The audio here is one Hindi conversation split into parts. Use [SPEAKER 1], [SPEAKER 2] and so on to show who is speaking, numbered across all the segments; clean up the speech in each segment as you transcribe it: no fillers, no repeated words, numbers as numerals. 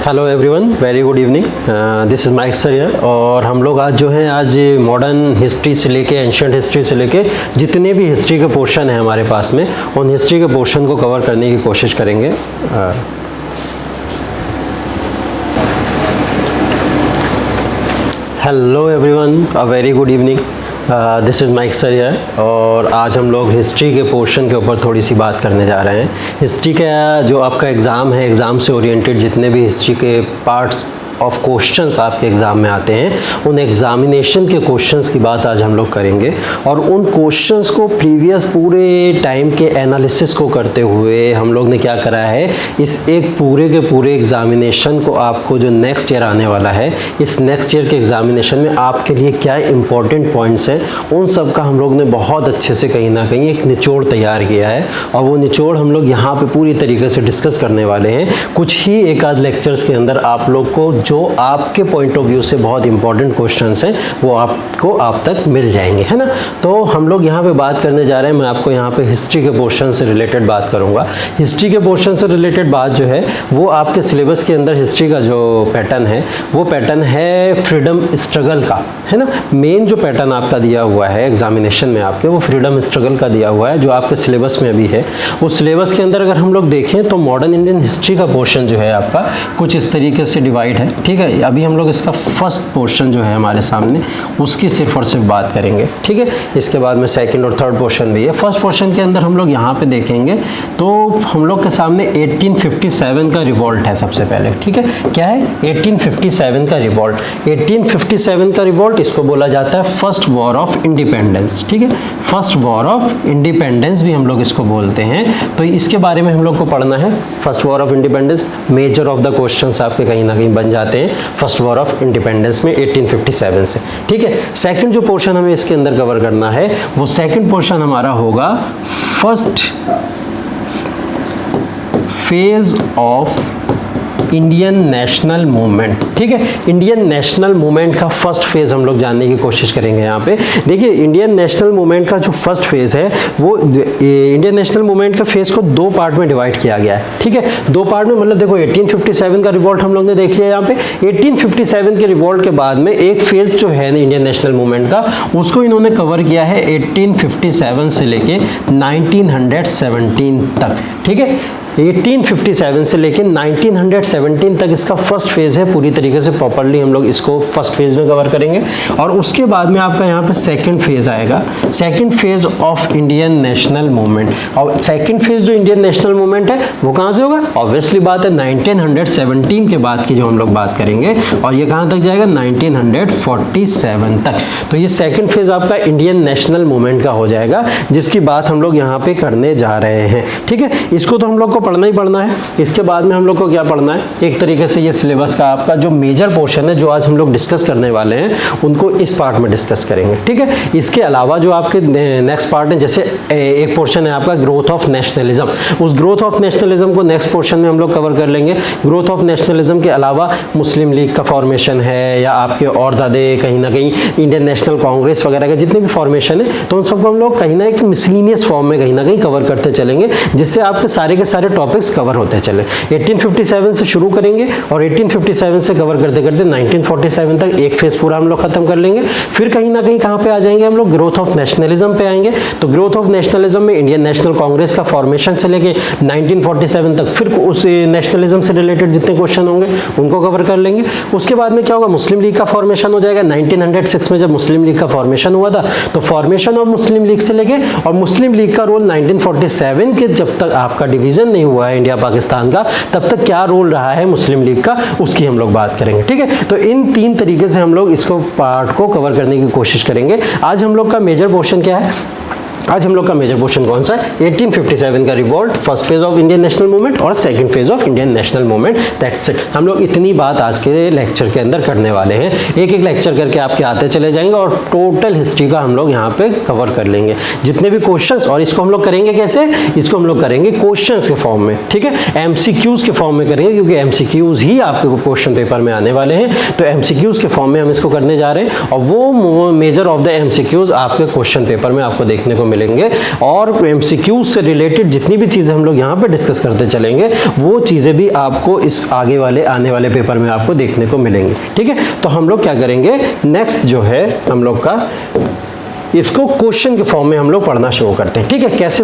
[SPEAKER 1] Hello everyone, very good evening. This is Mike sir और हम लोग आज जो है आज मॉडर्न हिस्ट्री से लेके एंशिएंट हिस्ट्री से लेके जितने भी हिस्ट्री के पोर्शन हैं हमारे पास में उन हिस्ट्री के पोर्शन को कवर करने की कोशिश करेंगे। Hello everyone, a very good evening. This is Mike sir और आज हम लोग हिस्ट्री के पोर्शन के ऊपर थोड़ी सी बात करने जा रहे हैं। हिस्ट्री का जो आपका एग्ज़ाम है, एग्ज़ाम से ओरिएंटेड जितने भी हिस्ट्री के पार्ट्स ऑफ क्वेश्चंस आपके एग्ज़ाम में आते हैं उन एग्ज़ामिनेशन के क्वेश्चंस की बात आज हम लोग करेंगे और उन क्वेश्चंस को प्रीवियस पूरे टाइम के एनालिसिस को करते हुए हम लोग ने क्या करा है, इस एक पूरे के पूरे एग्ज़ामिनेशन को आपको जो नेक्स्ट ईयर आने वाला है, इस नेक्स्ट ईयर के एग्ज़ामिनेशन में आपके लिए क्या इंपॉर्टेंट पॉइंट्स हैं उन सब का हम लोग ने बहुत अच्छे से कहीं ना कहीं एक निचोड़ तैयार किया है और वो निचोड़ हम लोग यहाँ पर पूरी तरीके से डिस्कस करने वाले हैं। कुछ ही एक आध लेक्चर्स के अंदर आप लोग को जो आपके पॉइंट ऑफ व्यू से बहुत इंपॉर्टेंट क्वेश्चंस हैं वो आपको आप तक मिल जाएंगे, है ना। तो हम लोग यहाँ पे बात करने जा रहे हैं, मैं आपको यहाँ पे हिस्ट्री के पोर्शन से रिलेटेड बात करूँगा। हिस्ट्री के पोर्शन से रिलेटेड बात जो है वो आपके सिलेबस के अंदर हिस्ट्री का जो पैटर्न है वो पैटर्न है फ्रीडम स्ट्रगल का, है ना। मेन जो पैटर्न आपका दिया हुआ है एग्जामिनेशन में आपके वो फ्रीडम स्ट्रगल का दिया हुआ है जो आपके सिलेबस में अभी है। उस सिलेबस के अंदर अगर हम लोग देखें तो मॉडर्न इंडियन हिस्ट्री का पोर्शन जो है आपका कुछ इस तरीके से डिवाइड है, ठीक है। अभी हम लोग इसका फर्स्ट पोर्शन जो है हमारे सामने उसकी सिर्फ और सिर्फ बात करेंगे, ठीक है। इसके बाद में सेकंड और थर्ड पोर्शन भी है। फर्स्ट पोर्शन के अंदर हम लोग यहाँ पे देखेंगे तो हम लोग के सामने 1857 का रिवॉल्ट है सबसे पहले, ठीक है। क्या है? 1857 का रिवॉल्ट। 1857 का रिवॉल्ट इसको बोला जाता है फर्स्ट वॉर ऑफ इंडिपेंडेंस, ठीक है। फर्स्ट वॉर ऑफ इंडिपेंडेंस भी हम लोग इसको बोलते हैं। तो इसके बारे में हम लोग को पढ़ना है। First war of independence measure of the questions आपके कहीं ना कहीं बन जाते हैं फर्स्ट वॉर ऑफ इंडिपेंडेंस में 1857 से, ठीक है। सेकंड जो पोर्शन हमें इसके अंदर कवर करना है वो सेकंड पोर्शन हमारा होगा first phase of Indian national movement, ठीक है। इंडियन नेशनल मूवमेंट का फर्स्ट फेज हम लोग जानने की कोशिश करेंगे। यहाँ पे देखिए इंडियन नेशनल मूवमेंट का जो फर्स्ट फेज है वो इंडियन नेशनल मूवमेंट का फेज को दो पार्ट में डिवाइड किया गया है, ठीक है। दो पार्ट में, मतलब देखो 1857 का रिवॉल्ट हम लोग ने देख लिया। यहाँ पे 1857 के रिवॉल्ट के बाद में एक फेज जो है इंडियन नेशनल मूवमेंट का उसको इन्होंने कवर किया है 1857 से लेके 1917 तक, ठीक है। 1857 से लेकर 1917 तक इसका फर्स्ट फेज है। पूरी तरीके से प्रॉपर्ली हम लोग इसको फर्स्ट फेज में कवर करेंगे और उसके बाद में आपका यहाँ पे सेकंड फेज आएगा, second phase of Indian national movement. और सेकंड फेज जो इंडियन नेशनल मूवमेंट है वो कहाँ से होगा? ऑब्वियसली बात है 1917 के बाद की जो हम लोग बात करेंगे और ये कहाँ तक जाएगा? 1947 तक। तो ये सेकंड फेज आपका इंडियन नेशनल मूवमेंट का हो जाएगा जिसकी बात हम लोग यहाँ पे करने जा रहे हैं, ठीक है। इसको तो हम लोग को पढ़ना ही पढ़ना है। इसके बाद में हम लोग को क्या पढ़ना है? एक तरीके से ये सिलेबस का आपका जो मेजर पोर्शन है जो आज हम लोग डिस्कस करने वाले हैं उनको इस पार्ट में डिस्कस करेंगे, ठीक है। इसके अलावा जो आपके नेक्स्ट पार्ट है, जैसे एक पोर्शन है आपका ग्रोथ ऑफ नेशनलिज्म, उस ग्रोथ ऑफ नेशनलिज्म को नेक्स्ट पोर्शन में हम लोग कवर कर लेंगे। ग्रोथ ऑफ नेशनलिज्म के अलावा मुस्लिम लीग का फॉर्मेशन है या आपके और दादे कहीं ना कहीं इंडियन नेशनल कांग्रेस वगैरह का जितने भी फॉर्मेशन है तो उन सबको हम लोग कहीं ना एक मिसलिनियस फॉर्म में कहीं ना कहीं कवर करते चलेंगे जिससे आपके सारे के सारे टॉपिक्स कवर होते चले। 1857 से शुरू करेंगे और 1857 से कवर करते करते 1947 तक एक फेज पूरा हम लोग खत्म कर लेंगे। फिर कहीं ना कहीं कहाँ पे आ जाएंगे हम लोग? ग्रोथ ऑफ नेशनलिज्म पे आएंगे। तो ग्रोथ ऑफ नेशनलिज्म में इंडियन नेशनल कांग्रेस का फॉर्मेशन से लेके 1947 तक फिर उस नेशनलिज्म से रिलेटेड जितने क्वेश्चन होंगे उनको कवर कर लेंगे। उसके बाद में क्या होगा? मुस्लिम लीग का फॉर्मेशन हो जाएगा। 1906 में जब मुस्लिम लीग का फॉर्मेशन हुआ था तो फॉर्मेशन ऑफ मुस्लिम लीग से लेके और मुस्लिम लीग का रोल 1947 के जब तक आपका डिवीजन नहीं हुआ है इंडिया पाकिस्तान का तब तक क्या रोल रहा है मुस्लिम लीग का, उसकी हम लोग बात करेंगे, ठीक है। तो इन तीन तरीके से हम लोग इसको पार्ट को कवर करने की कोशिश करेंगे। आज हम लोग का मेजर पोर्शन क्या है? आज हम लोग का मेजर पोर्शन कौन सा है? 1857 का revolt, first phase of Indian national movement और second phase of Indian national movement. That's it. हम लोग इतनी बात आज के लेक्चर के अंदर करने वाले हैं। एक एक लेक्चर करके आपके आते चले जाएंगे और टोटल हिस्ट्री का हम लोग यहाँ पे कवर कर लेंगे जितने भी क्वेश्चंस। और इसको हम लोग करेंगे कैसे? इसको हम लोग करेंगे क्वेश्चंस के फॉर्म में, ठीक है। एमसीक्यूज के फॉर्म में करेंगे क्योंकि एमसीक्यूज ही आपके क्वेश्चन पेपर में आने वाले हैं। तो एमसीक्यूज के फॉर्म में हम इसको करने जा रहे हैं और वो मेजर ऑफ द एमसीक्यूज आपके क्वेश्चन पेपर में आपको देखने को मिलेंगे, और एमसीक्यू से रिलेटेड जितनी भी चीज़ें हम लोग यहाँ पे डिस्कस करते चलेंगे वो चीज़ें भी आपको इस आगे वाले आने वाले पेपर में आपको देखने को मिलेंगी। ठीक है, तो हम लोग क्या करेंगे, नेक्स्ट जो है हम लोग का इसको क्वेश्चन के फॉर्म में हम लोग पढ़ना शुरू करते हैं। ठीक है, कैसे,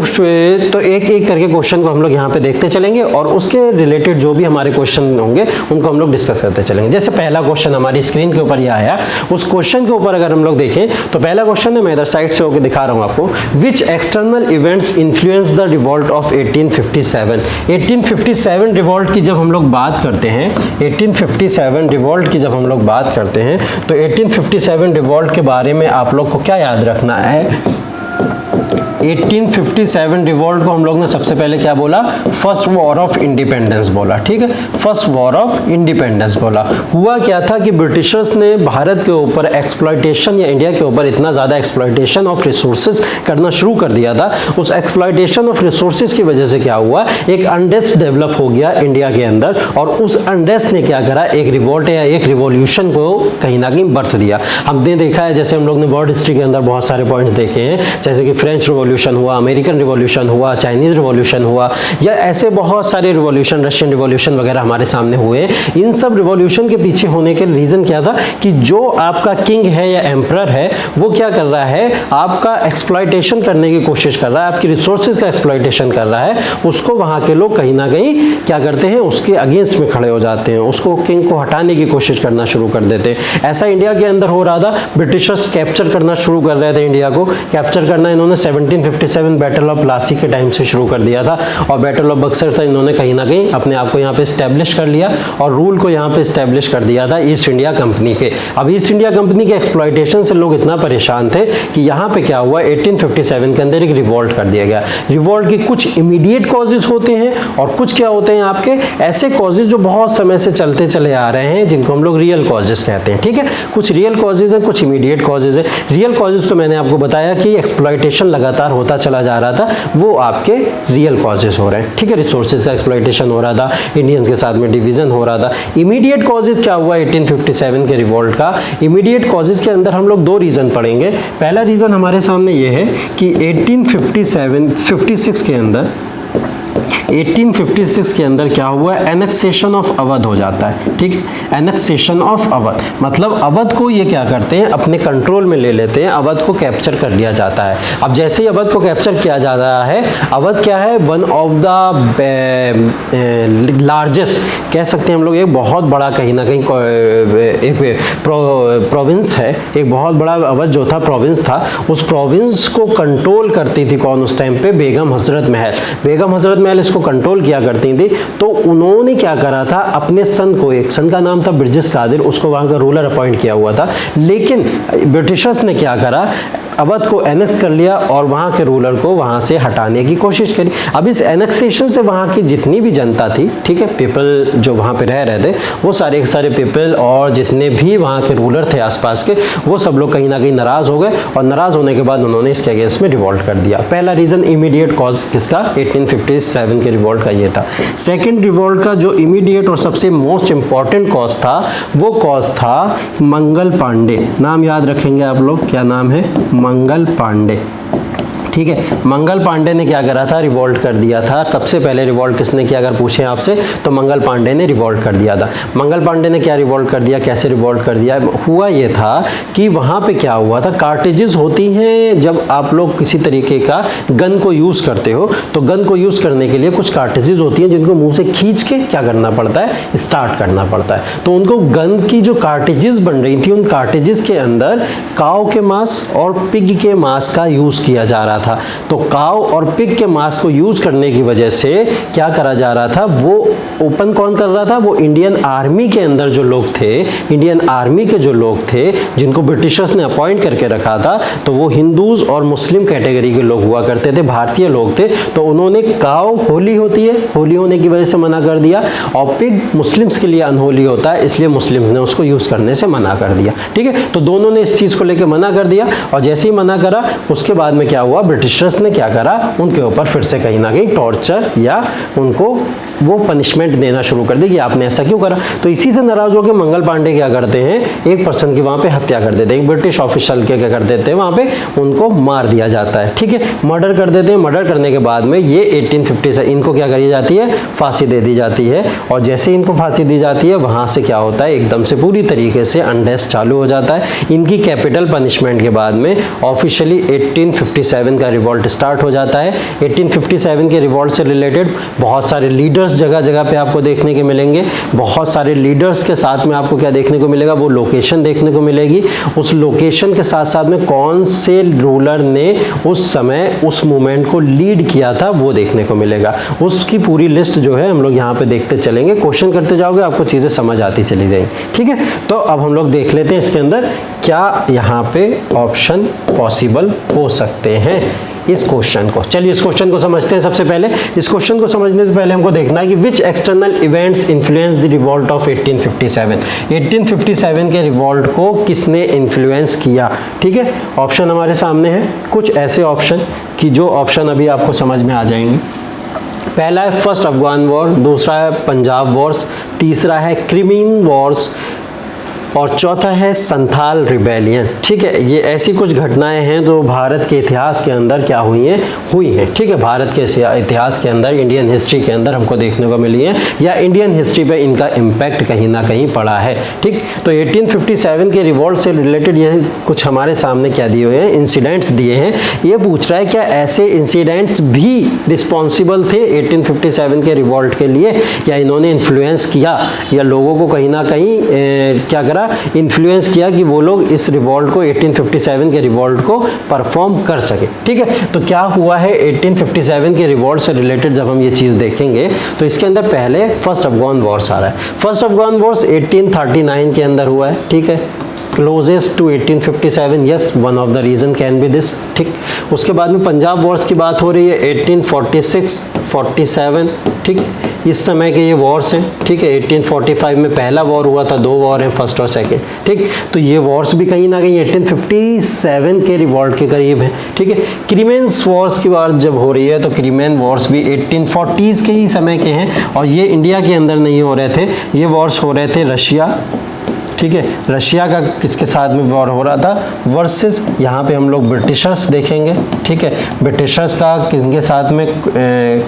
[SPEAKER 1] तो एक एक करके क्वेश्चन को हम लोग यहाँ पे देखते चलेंगे और उसके रिलेटेड जो भी हमारे क्वेश्चन होंगे उनको हम लोग डिस्कस करते चलेंगे। जैसे पहला क्वेश्चन हमारी स्क्रीन के ऊपर ये आया, उस क्वेश्चन के ऊपर अगर हम लोग देखें तो पहला क्वेश्चन है, मैं इधर साइड से होकर दिखा रहा हूँ आपको, which external events influence the revolt of 1857। 1857 revolt की जब हम लोग बात करते हैं, 1857 रिवॉल्ट की जब हम लोग बात करते हैं तो 1857 रिवॉल्ट के बारे में आप लोग को क्या याद रखना है। 1857 रिवॉल्ट को हम लोग ने सबसे पहले क्या बोला, फर्स्ट वॉर ऑफ इंडिपेंडेंस बोला। ठीक है, फर्स्ट वॉर ऑफ इंडिपेंडेंस बोला। हुआ क्या था कि ब्रिटिशर्स ने भारत के ऊपर एक्सप्लॉयटेशन या इंडिया के ऊपर इतना ज़्यादा एक्सप्लॉयटेशन ऑफ रिसोर्सेज करना शुरू कर दिया था। उस एक्सप्लॉयटेशन ऑफ रिसोर्सेज की वजह से क्या हुआ, एक अनरेस्ट डेवलप हो गया इंडिया के अंदर, और उस अनरेस्ट ने क्या करा, एक रिवॉल्ट या एक रिवॉल्यूशन को कहीं ना कहीं बर्थ दिया। हमने देखा है, जैसे हम लोग ने वर्ल्ड हिस्ट्री के अंदर बहुत सारे पॉइंट्स देखे हैं, जैसे कि फ्रेंच रिवॉल्यूशन हुआ, अमेरिकन रिवॉल्यूशन हुआ, चाइनीज रिवॉल्यूशन हुआ, या ऐसे बहुत सारे रिवॉल्यूशन, रशियन रिवॉल्यूशन वगैरह हमारे सामने हुए। इन सब रिवॉल्यूशन के पीछे होने के रीजन क्या था कि जो आपका किंग है या एम्परर है वो क्या कर रहा है, आपका एक्सप्लॉयटेशन करने की कोशिश कर रहा है, आपकी रिसोर्सेज का एक्सप्लॉयटेशन कर रहा है। उसको वहां के लोग कहीं ना कहीं क्या करते हैं, उसके अगेंस्ट में खड़े हो जाते हैं, उसको किंग को हटाने की कोशिश करना शुरू कर देते हैं। ऐसा इंडिया के अंदर हो रहा था, ब्रिटिशर्स कैप्चर करना शुरू कर रहे थे, इंडिया को कैप्चर करना इन्होंने 1757 बैटल ऑफ प्लासी के टाइम से शुरू कर दिया था, और बैटल ऑफ बक्सर तक इन्होंने कहीं ना कहीं अपने आप को यहाँ पे स्टैब्लिश कर लिया और रूल को यहाँ पे स्टैब्लिश कर दिया था ईस्ट इंडिया कंपनी के। अब ईस्ट इंडिया कंपनी के एक्सप्लॉयटेशन से लोग इतना परेशान थे कि यहाँ पे क्या हुआ, 1857 के अंदर एक रिवॉल्ट कर दिया गया। रिवॉल्ट के कुछ इमीडिएट कॉजेज होते हैं और कुछ क्या होते हैं आपके ऐसे कॉजेज जो बहुत समय से चलते चले आ रहे हैं, जिनको हम लोग रियल कॉजेज कहते हैं। ठीक है, कुछ रियल कॉजेज हैं, कुछ इमीडिएट कॉजेज है। रियल कॉजेज तो मैंने आपको बताया कि एक्सप्लॉयटेशन लगातार होता चला जा रहा था, वो आपके रियल कॉजेज हो रहे हैं। ठीक है, रिसोर्सेज का एक्सप्लॉयटेशन हो रहा था, इंडियंस के साथ में डिवीजन हो रहा था। इमीडिएट कॉजेज क्या हुआ 1857 के रिवॉल्ट का, इमीडिएट कॉजेज के अंदर हम लोग दो रीजन पढ़ेंगे। पहला रीजन हमारे सामने ये है कि 1856 के अंदर 1856 के अंदर क्या हुआ, एनेक्सेशन ऑफ अवध हो जाता है। ठीक है, एनेक्सेशन ऑफ अवध मतलब अवध को ये क्या करते हैं, अपने कंट्रोल में ले लेते हैं, अवध को कैप्चर कर लिया जाता है। अब जैसे ही अवध को कैप्चर किया जा रहा है, अवध क्या है, वन ऑफ द लार्जेस्ट कह सकते हैं हम लोग, एक बहुत बड़ा कहीं ना कहीं एक प्रोविंस है, एक बहुत बड़ा अवध जो था प्रोविंस था। उस प्रोविंस को कंट्रोल करती थी कौन उस टाइम पे, बेगम हजरत महल। बेगम हजरत महल इसको कंट्रोल किया करती थी। तो उन्होंने क्या करा था, अपने सन को, एक सन का नाम था ब्रिजेश कादिर, उसको वहां का रूलर अपॉइंट किया हुआ था। लेकिन ब्रिटिशर्स ने क्या करा, अवध को एनेक्स कर लिया और वहां के रूलर को वहां से हटाने की कोशिश करी। अब इस एनेक्सेशन से वहां की जितनी भी जनता थी, ठीक है, पीपल जो वहां पे रह रहे थे, वो सारे के सारे पीपल और जितने भी वहां के रूलर थे आसपास के, वो सब लोग कहीं ना कहीं नाराज हो गए, और नाराज होने के बाद उन्होंने इसके अगेंस्ट में रिवॉल्ट कर दिया। पहला रीजन इमीडिएट कॉज किसका, 1857 के रिवॉल्ट का ये था। सेकेंड रिवॉल्ट का जो इमीडिएट और सबसे मोस्ट इंपॉर्टेंट कॉज था, वो कॉज था मंगल पांडे। नाम याद रखेंगे आप लोग, क्या नाम है, मंगल पांडे। ठीक है, मंगल पांडे ने क्या करा था, रिवॉल्ट कर दिया था। सबसे पहले रिवॉल्ट किसने किया अगर पूछे आपसे, तो मंगल पांडे ने रिवॉल्ट कर दिया था। मंगल पांडे ने क्या रिवॉल्ट कर दिया, कैसे रिवॉल्ट कर दिया, हुआ ये था कि वहां पे क्या हुआ था, कार्टेजेस होती हैं, जब आप लोग किसी तरीके का गन को यूज करते हो, तो गन को यूज करने के लिए कुछ कार्टेजेस होती हैं जिनको मुंह से खींच के क्या करना पड़ता है, स्टार्ट करना पड़ता है। तो उनको गन की जो कार्टेजेस बन रही थी, उन कार्टेजेस के अंदर काऊ के मांस और पिग के मांस का यूज किया जा रहा था। तो काऊ और पिग के मांस को यूज करने की वजह से क्या करा जा रहा था, वो ओपन कौन कर रहा था, वो इंडियन आर्मी के अंदर जो लोग थे, इंडियन आर्मी के जो लोग थे जिनको ब्रिटिशर्स ने अपॉइंट करके रखा था, तो वो हिंदूज और मुस्लिम कैटेगरी के लोग हुआ करते थे, भारतीय लोग थे। तो उन्होंने काऊ होली होती है, होली होने की वजह से मना कर दिया, और पिग मुस्लिम्स के लिए अनहोली होता है, इसलिए मुस्लिम ने उसको यूज करने से मना कर दिया। ठीक है, तो दोनों ने इस चीज को लेकर मना कर दिया, और जैसे ही मना करा उसके बाद में क्या हुआ, ब्रिटिशर्स ने क्या करा, उनके ऊपर फिर से कहीं ना कहीं टॉर्चर या उनको वो पनिशमेंट देना शुरू कर दी कि आपने ऐसा क्यों करा। तो इसी से नाराज होकर मंगल पांडे क्या करते हैं, एक पर्सन की वहाँ पे हत्या कर देते हैं, ब्रिटिश ऑफिशियल के क्या कर देते हैं, वहाँ पे उनको मार दिया जाता है, ठीक है, मर्डर कर देते हैं। मर्डर करने के बाद में ये 1850 से इनको क्या करी जाती है, फांसी दे दी जाती है। और जैसे इनको फांसी दी जाती है वहाँ से क्या होता है, एकदम से पूरी तरीके से अनरेस्ट चालू हो जाता है। इनकी कैपिटल पनिशमेंट के बाद में ऑफिशियली 1857 का रिवॉल्ट स्टार्ट हो जाता है। 1857 के रिवॉल्ट से रिलेटेड बहुत सारे लीडर्स जगह जगह पे आपको देखने के मिलेंगे। बहुत सारे लीडर्स के साथ में आपको क्या देखने को मिलेगा, वो लोकेशन देखने को मिलेगी। उस लोकेशन के साथ साथ में कौन से रूलर ने उस समय उस मूवमेंट को लीड किया था वो देखने को मिलेगा। उसकी पूरी लिस्ट जो है हम लोग यहाँ पे देखते चलेंगे, क्वेश्चन करते जाओगे, आपको चीज़ें समझ आती चली जाएंगी, ठीक है। तो अब हम लोग देख लेते हैं इसके अंदर क्या यहाँ पे ऑप्शन पॉसिबल हो सकते हैं इस क्वेश्चन को। चलिए इस क्वेश्चन को समझते हैं। सबसे पहले इस क्वेश्चन को समझने से पहले हमको देखना है कि which external events influence the revolt of 1857। 1857 के रिवॉल्ट को किसने इन्फ्लुएंस किया, ठीक है। ऑप्शन हमारे सामने है, कुछ ऐसे ऑप्शन कि जो ऑप्शन अभी आपको समझ में आ जाएंगे। पहला है फर्स्ट अफगान वॉर, दूसरा है पंजाब वॉर्स, तीसरा है क्रिमीन वॉर्स और चौथा है संथाल रिबेलियन, ठीक है। ये ऐसी कुछ घटनाएं हैं जो भारत के इतिहास के अंदर क्या हुई हैं, ठीक है। भारत के इतिहास के अंदर, इंडियन हिस्ट्री के अंदर हमको देखने को मिली है, या इंडियन हिस्ट्री पे इनका इम्पैक्ट कहीं ना कहीं पड़ा है, ठीक। तो 1857 के रिवॉल्ट से रिलेटेड ये कुछ हमारे सामने क्या दिए हुए हैं, इंसिडेंट्स दिए हैं। ये पूछ रहा है क्या ऐसे इंसिडेंट्स भी रिस्पॉन्सिबल थे 1857 के रिवॉल्ट के लिए, या इन्होंने इन्फ्लुएंस किया, या लोगों को कहीं ना कहीं क्या करा, इन्फ्लुएंस किया कि वो लोग इस रिवॉल्ट को 1857 के रिवॉल्ट को परफॉर्म कर सके, ठीक है। तो क्या हुआ है 1857 के रिवॉल्ट से रिलेटेड जब हम ये चीज़ देखेंगे तो इसके अंदर पहले फर्स्ट अफगान वॉर्स आ रहा है। फर्स्ट अफगान वॉर्स 1839 के अंदर हुआ है, ठीक है, closest to 1857, yes, one of the reason can be this, ठीक। उसके बाद में पंजाब वॉर्स की बात हो रही है 1846, 47, ठीक, इस समय के ये वॉर्स हैं, ठीक है। 1845 में पहला वॉर हुआ था, दो वॉर हैं, फर्स्ट और सेकंड, ठीक। तो ये वॉर्स भी कहीं ना कहीं 1857 के रिवॉल्ट के करीब हैं, ठीक है। क्रिमेन्स वॉर्स की बात जब हो रही है तो क्रिमेन वॉर्स भी 1840s के ही समय के हैं, और ये इंडिया के अंदर नहीं हो रहे थे, ये वॉर्स हो रहे थे रशिया, ठीक है। रशिया का किसके साथ में वॉर हो रहा था, वर्सेस यहाँ पे हम लोग ब्रिटिशर्स देखेंगे, ठीक है। ब्रिटिशर्स का किसके साथ में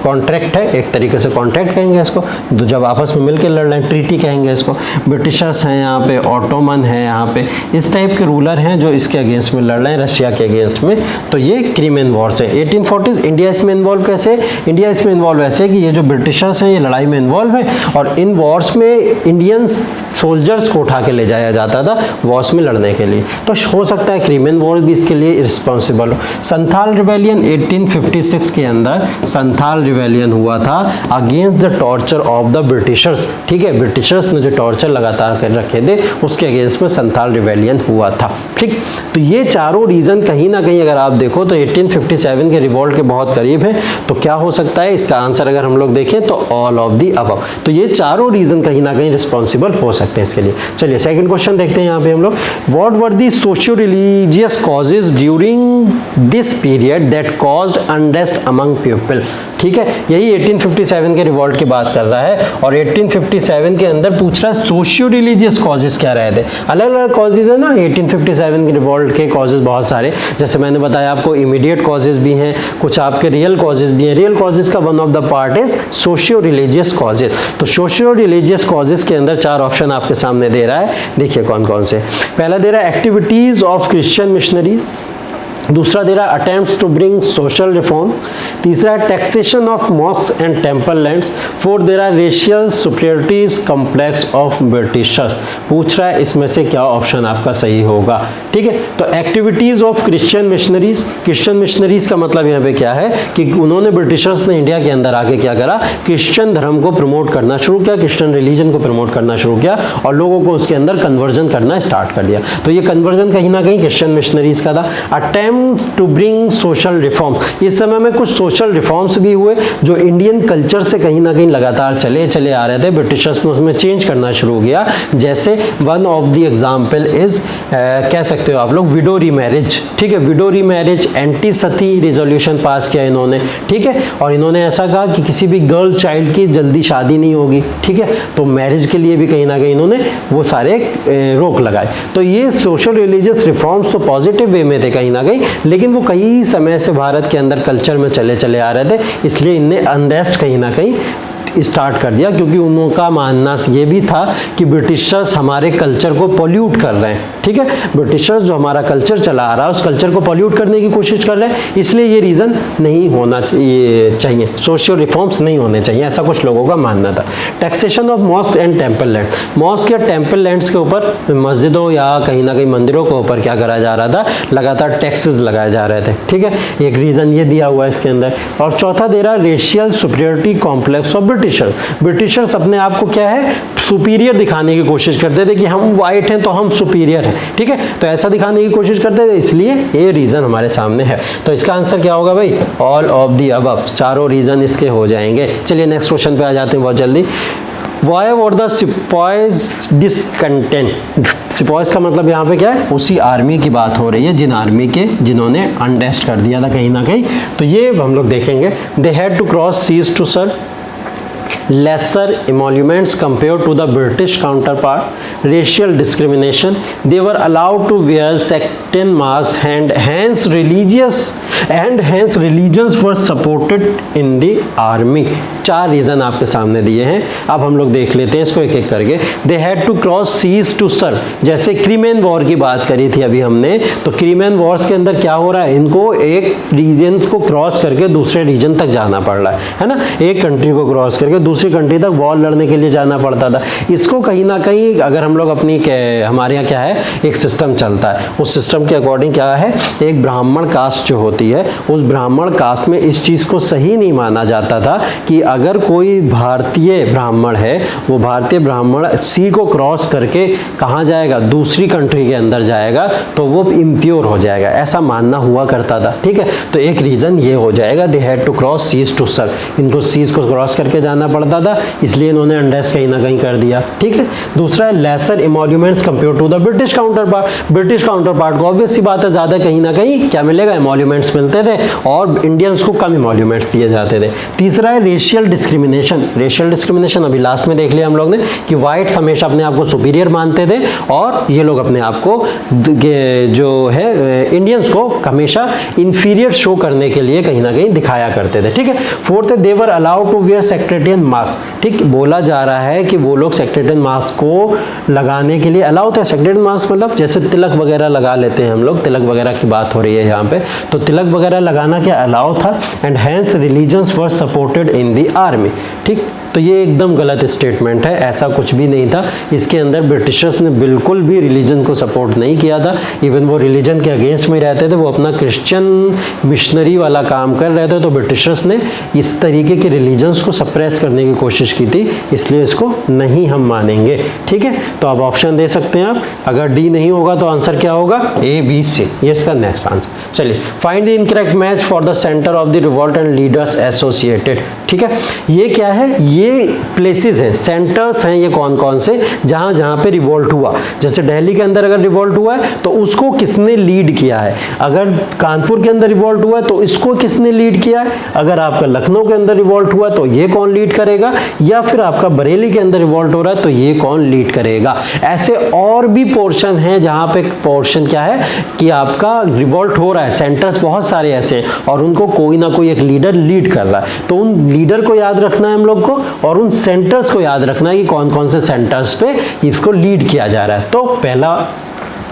[SPEAKER 1] कॉन्ट्रैक्ट है, एक तरीके से कॉन्ट्रैक्ट कहेंगे इसको, तो जब आपस में मिलकर लड़ रहे हैं ट्रीटी कहेंगे इसको। ब्रिटिशर्स हैं यहाँ पे, ऑटोमन है यहाँ पे, इस टाइप के रूलर हैं जो इसके अगेंस्ट में लड़ रहे हैं, रशिया के अगेंस्ट में। तो ये क्रिमेन वॉर्स है 1840s। इंडिया इसमें इन्वॉल्व कैसे, इंडिया इसमें इन्वॉल्व ऐसे कि ये जो ब्रिटिशर्स हैं ये लड़ाई में इन्वॉल्व है, और इन वॉर्स में इंडियन सोल्जर्स को उठा के ले जाया जाता था वॉर्स में लड़ने के लिए। तो हो सकता है क्रिमेन वॉर भी इसके लिए रिस्पॉन्सिबल हो। संथाल रिबेलियन 1856 के अंदर संथाल रिबेलियन हुआ था against the torture of the Britishers, ठीक है। ब्रिटिशर्स ने जो टॉर्चर लगातार कर रखे थे उसके अगेंस्ट में संथाल रिबेलियन हुआ था, ठीक। तो ये चारों रीजन कहीं ना कहीं अगर आप देखो तो 1857 के रिवॉल्ट के बहुत करीब है। तो क्या हो सकता है इसका आंसर अगर हम लोग देखें तो ऑल ऑफ दी अबव। तो ये चारों रीजन कहीं ना कहीं रिस्पॉन्सिबल हो सकते हैं इसके लिए। चलिए सेकंड क्वेश्चन देखते हैं यहाँ पे हम लोग, what were the socio religious causes during this period that caused unrest among people, ठीक है। यही 1857 के रिवॉल्ट की बात कर रहा है, और 1857 के अंदर पूछ रहा है सोशियो रिलीजियस कॉजेज क्या रहे थे। अलग अलग कॉजेज है ना 1857 के रिवॉल्ट के कॉजेज बहुत सारे, जैसे मैंने बताया आपको इमीडिएट कॉजेज भी हैं, कुछ आपके रियल कॉजेज भी हैं। रियल कॉजेज का one of the part is socio religious causes. तो सोशियो रिलीजियस कॉजेज के अंदर चार ऑप्शन आपके सामने दे रहा है, देखिए कौन कौन से। पहला दे रहा है एक्टिविटीज ऑफ क्रिश्चियन मिशनरीज, दूसरा दे रहा है attempts to bring social reform, तीसरा है taxation of mosque and temple lands, fourth दे रहा है racial superiorities complex of Britishers. पूछ रहा है इसमें से क्या ऑप्शन आपका सही होगा, ठीक है। तो activities of Christian missionaries, Christian missionaries का मतलब यहाँ पे क्या है कि उन्होंने ब्रिटिशर्स ने इंडिया के अंदर आके क्या करा, क्रिश्चियन धर्म को प्रमोट करना शुरू किया, क्रिश्चियन रिलीजन को प्रमोट करना शुरू किया, और लोगों को उसके अंदर कन्वर्जन करना स्टार्ट कर दिया। तो ये कन्वर्जन कहीं ना कहीं क्रिश्चियन मिशनरीज का था। Attempt time to bring social reforms, इस समय में कुछ सोशल रिफॉर्म्स भी हुए जो इंडियन कल्चर से कहीं ना कहीं लगातार चले आ रहे थे, ब्रिटिशर्स ने उसमें चेंज करना शुरू किया। जैसे one of the example is कह सकते हो आप लोग विडो रीमैरिज, ठीक है, विडो रीमैरिज, एंटी सती रेजोल्यूशन पास किया इन्होंने, ठीक है, और इन्होंने ऐसा कहा कि किसी भी गर्ल चाइल्ड की जल्दी शादी नहीं होगी, ठीक है, तो मैरिज के लिए भी कहीं ना कहीं इन्होंने वो सारे रोक लगाए। तो ये सोशल रिलीजियस रिफॉर्म्स तो पॉजिटिव वे में थे कहीं ना कहीं, लेकिन वो कई समय से भारत के अंदर कल्चर में चले आ रहे थे, इसलिए इनने अनरेस्ट कहीं ना कहीं स्टार्ट कर दिया, क्योंकि उनका मानना ये भी था कि ब्रिटिशर्स हमारे कल्चर को पॉल्यूट कर रहे हैं, ठीक है, ब्रिटिशर्स जो हमारा कल्चर चला आ रहा है उस कल्चर को पॉल्यूट करने की कोशिश कर रहे हैं, इसलिए ये रीज़न नहीं होना चाहिए, सोशल रिफॉर्म्स नहीं होने चाहिए, ऐसा कुछ लोगों का मानना था। Taxation of mosque and temple land, mosque या टेम्पल लैंड्स के ऊपर, मस्जिदों या कहीं ना कहीं मंदिरों के ऊपर क्या करा जा रहा था, लगातार टैक्सेस लगाए जा रहे थे, ठीक है, एक रीज़न ये दिया हुआ है इसके अंदर। और चौथा दे रहा है racial superiority complex of Britishers अपने आप को क्या है, सुपीरियर दिखाने की कोशिश करते थे कि हम वाइट हैं तो हम सुपीरियर हैं, ठीक है, तो ऐसा दिखाने की कोशिश करते थे, इसलिए ये रीजन हमारे सामने है। तो इसका आंसर क्या होगा भाई, ऑल ऑफ द अबव, चारों रीजन इसके हो जाएंगे। चलिए नेक्स्ट क्वेश्चन पे आ जाते हैं बहुत जल्दी। Why were the sepoys discontent? Sepoys का मतलब यहाँ पे क्या है, उसी आर्मी की बात हो रही है जिन्होंने अनरेस्ट कर दिया था कहीं ना कहीं, तो ये हम लोग देखेंगे। They had to cross seas to serve lesser emoluments compared to the British counterpart, racial discrimination, they were allowed to wear sectarian marks and hence religions were supported in the army। चार रीजन आपके सामने दिए हैं, अब हम लोग देख लेते हैं इसको एक एक करके। They had to cross seas to serve, जैसे क्रीमेन वॉर की बात करी थी अभी हमने, तो क्रीमेन वॉर्स के अंदर क्या हो रहा है, इनको एक रीजन को क्रॉस करके दूसरे रीजन तक जाना पड़ रहा है ना, एक कंट्री को क्रॉस करके दूसरी कंट्री तक वॉर लड़ने के लिए जाना पड़ता था। इसको कहीं ना कहीं अगर हम लोग हमारे यहाँ क्या है, एक सिस्टम चलता है, उस सिस्टम के अकॉर्डिंग क्या है, एक ब्राह्मण कास्ट जो होती है, उस ब्राह्मण कास्ट में इस चीज़ को सही नहीं माना जाता था कि अगर कोई भारतीय ब्राह्मण है, वो भारतीय ब्राह्मण सी को क्रॉस करके कहाँ जाएगा, दूसरी कंट्री के अंदर जाएगा, तो वो इम्प्योर हो जाएगा, ऐसा मानना हुआ करता था, ठीक है। तो एक रीज़न ये हो जाएगा, they had to cross seas to serve, इनको सीज को क्रॉस करके जाना पड़ता था, इसलिए इन्होंने अनरेस्ट कहीं ना कहीं कर दिया, ठीक है। दूसरा है lesser emoluments compare to the British counterpart, British counterpart को ऑब्वियस सी बात है ज़्यादा कहीं ना कहीं क्या मिलेगा, इमोल्यूमेंट्स मिलते थे और इंडियंस को कम इमोल्यूमेंट्स दिए जाते थे। तीसरा है रेशियल डिस्क्रिमिनेशन, रेशियल डिस्क्रिमिनेशन अभी लास्ट में देख लिया हम लोग ने कि वाइट्स हमेशा अपने आप को सुपीरियर मानते थे और ये लोग अपने आप को जो है इंडियंस को हमेशा इंफीरियर शो करने के लिए कहीं ना कहीं दिखाया करते थे, ठीक है। फोर्थ है they were allowed to wear sectarian mask, ठीक, बोला जा रहा है कि वो लोग सेक्रेटेरियन मास्क को लगाने के लिए अलाउ थे। सेक्रेटेरियन मास्क मतलब जैसे तिलक वगैरह लगा लेते हैं हम लोग, तिलक वगैरह की बात हो रही है यहाँ पे, तो तिलक वगैरह लगाना क्या अलाउ था, and hence religions were supported in the army, ठीक। तो ये एकदम गलत स्टेटमेंट है, ऐसा कुछ भी नहीं था, इसके अंदर ब्रिटिशर्स ने बिल्कुल भी रिलीजन को सपोर्ट नहीं किया था, इवन वो रिलीजन के अगेंस्ट में रहते थे, वो अपना क्रिश्चियन मिशनरी वाला काम कर रहे थे, तो ब्रिटिशर्स ने इस तरीके के रिलीजन्स को सप्रेस करने की कोशिश की थी, इसलिए इसको नहीं हम मानेंगे, ठीक है। तो अब ऑप्शन दे सकते हैं आप, अगर डी नहीं होगा तो आंसर क्या होगा, ए बी सी, ये इसका नेक्स्ट आंसर। चलिए find the incorrect match for the centre of the revolt and leaders associated, ठीक है। ये क्या है, ये प्लेसेस हैं, सेंटर्स हैं, ये कौन कौन से जहां पे रिवॉल्ट हुआ, जैसे दिल्ली के अंदर अगर रिवॉल्ट हुआ है तो उसको किसने लीड किया है, अगर कानपुर के अंदर रिवॉल्ट हुआ है तो इसको किसने लीड किया है, अगर आपका लखनऊ के अंदर रिवॉल्ट हुआ है तो ये कौन लीड करेगा, या फिर आपका बरेली के अंदर रिवॉल्ट हो रहा है तो ये कौन लीड करेगा। ऐसे और भी पोर्शन हैं जहां पे पोर्शन क्या है कि आपका रिवॉल्ट हो रहा है, सेंटर्स बहुत सारे ऐसे हैं और उनको कोई ना कोई एक लीडर लीड कर रहा है, तो उन लीडर को याद रखना है हम लोग को और उन सेंटर्स को याद रखना है कि कौन कौन से सेंटर्स पे इसको लीड किया जा रहा है। तो पहला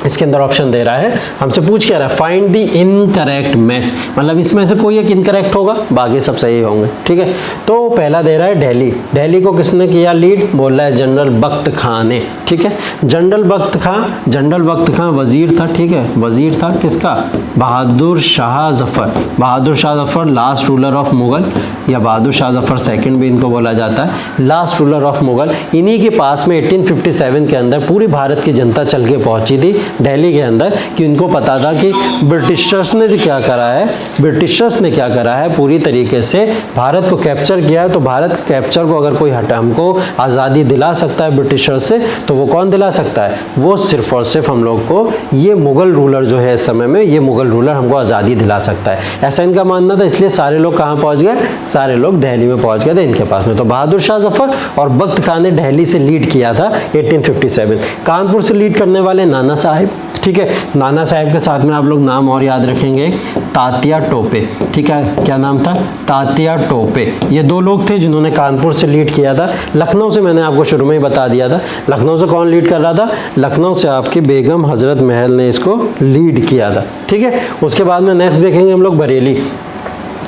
[SPEAKER 1] इसके अंदर ऑप्शन दे रहा है, हमसे पूछ क्या रहा है, फाइंड द इनकरेक्ट मैच, मतलब इसमें से कोई एक इनकरेक्ट होगा, बाकी सब सही होंगे, ठीक है। तो पहला दे रहा है दिल्ली, दिल्ली को किसने किया लीड, बोल रहा है जनरल बख्त खां ने, ठीक है। जनरल बख्त खां वजीर था, ठीक है, वजीर था किसका, Bahadur Shah Zafar, Bahadur Shah Zafar last ruler of Mughal, या बहादुर शाह जफर सेकंड भी इनको बोला जाता है, लास्ट रूलर ऑफ मुगल। इन्हीं के पास में 1857 के अंदर पूरी भारत की जनता चल के पहुंची थी दिल्ली के अंदर कि उनको पता था कि ब्रिटिशर्स ने क्या करा है, ब्रिटिशर्स ने क्या करा है, पूरी तरीके से भारत को कैप्चर किया है। तो भारत के कैप्चर को अगर कोई हटा हमको आज़ादी दिला सकता है ब्रिटिशर्स से, तो वो कौन दिला सकता है, वो सिर्फ और सिर्फ हम लोग को ये मुग़ल रूलर जो है इस समय में, ये मुग़ल रूलर हमको आज़ादी दिला सकता है, ऐसा इनका मानना था। इसलिए सारे लोग कहाँ पहुँच गए, सारे लोग दिल्ली में पहुँच गए थे इनके पास में। तो बहादुर शाह जफर और बख्त खान ने दिल्ली से लीड किया था 1857। कानपुर से लीड करने वाले नाना साहिब, ठीक है, नाना साहिब के साथ में आप लोग नाम और याद रखेंगे, तात्या टोपे, ठीक है, क्या नाम था, तात्या टोपे। ये दो लोग थे जिन्होंने कानपुर से लीड किया था। लखनऊ से मैंने आपको शुरू में ही बता दिया था, लखनऊ से कौन लीड कर रहा था, लखनऊ से आपकी बेगम हजरत महल ने इसको लीड किया था, ठीक है। उसके बाद में नेक्स्ट देखेंगे हम लोग बरेली।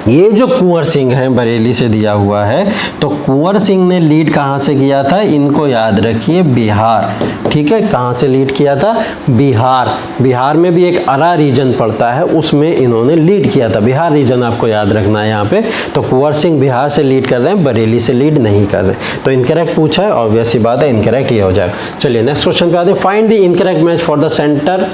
[SPEAKER 1] ये जो कुंवर सिंह है बरेली से दिया हुआ है, तो कुंवर सिंह ने लीड कहाँ से किया था, इनको याद रखिए, बिहार, ठीक है, कहाँ से लीड किया था, बिहार। बिहार में भी एक अरा रीजन पड़ता है, उसमें इन्होंने लीड किया था, बिहार रीजन आपको याद रखना है यहाँ पे। तो कुंवर सिंह बिहार से लीड कर रहे हैं, बरेली से लीड नहीं कर रहे। तो इनकरेक्ट पूछा है, ऑब्वियस सी बात है, इनकरेक्ट ये हो जाएगा। चलिए नेक्स्ट क्वेश्चन पे आते हैं। Find the incorrect match for the centre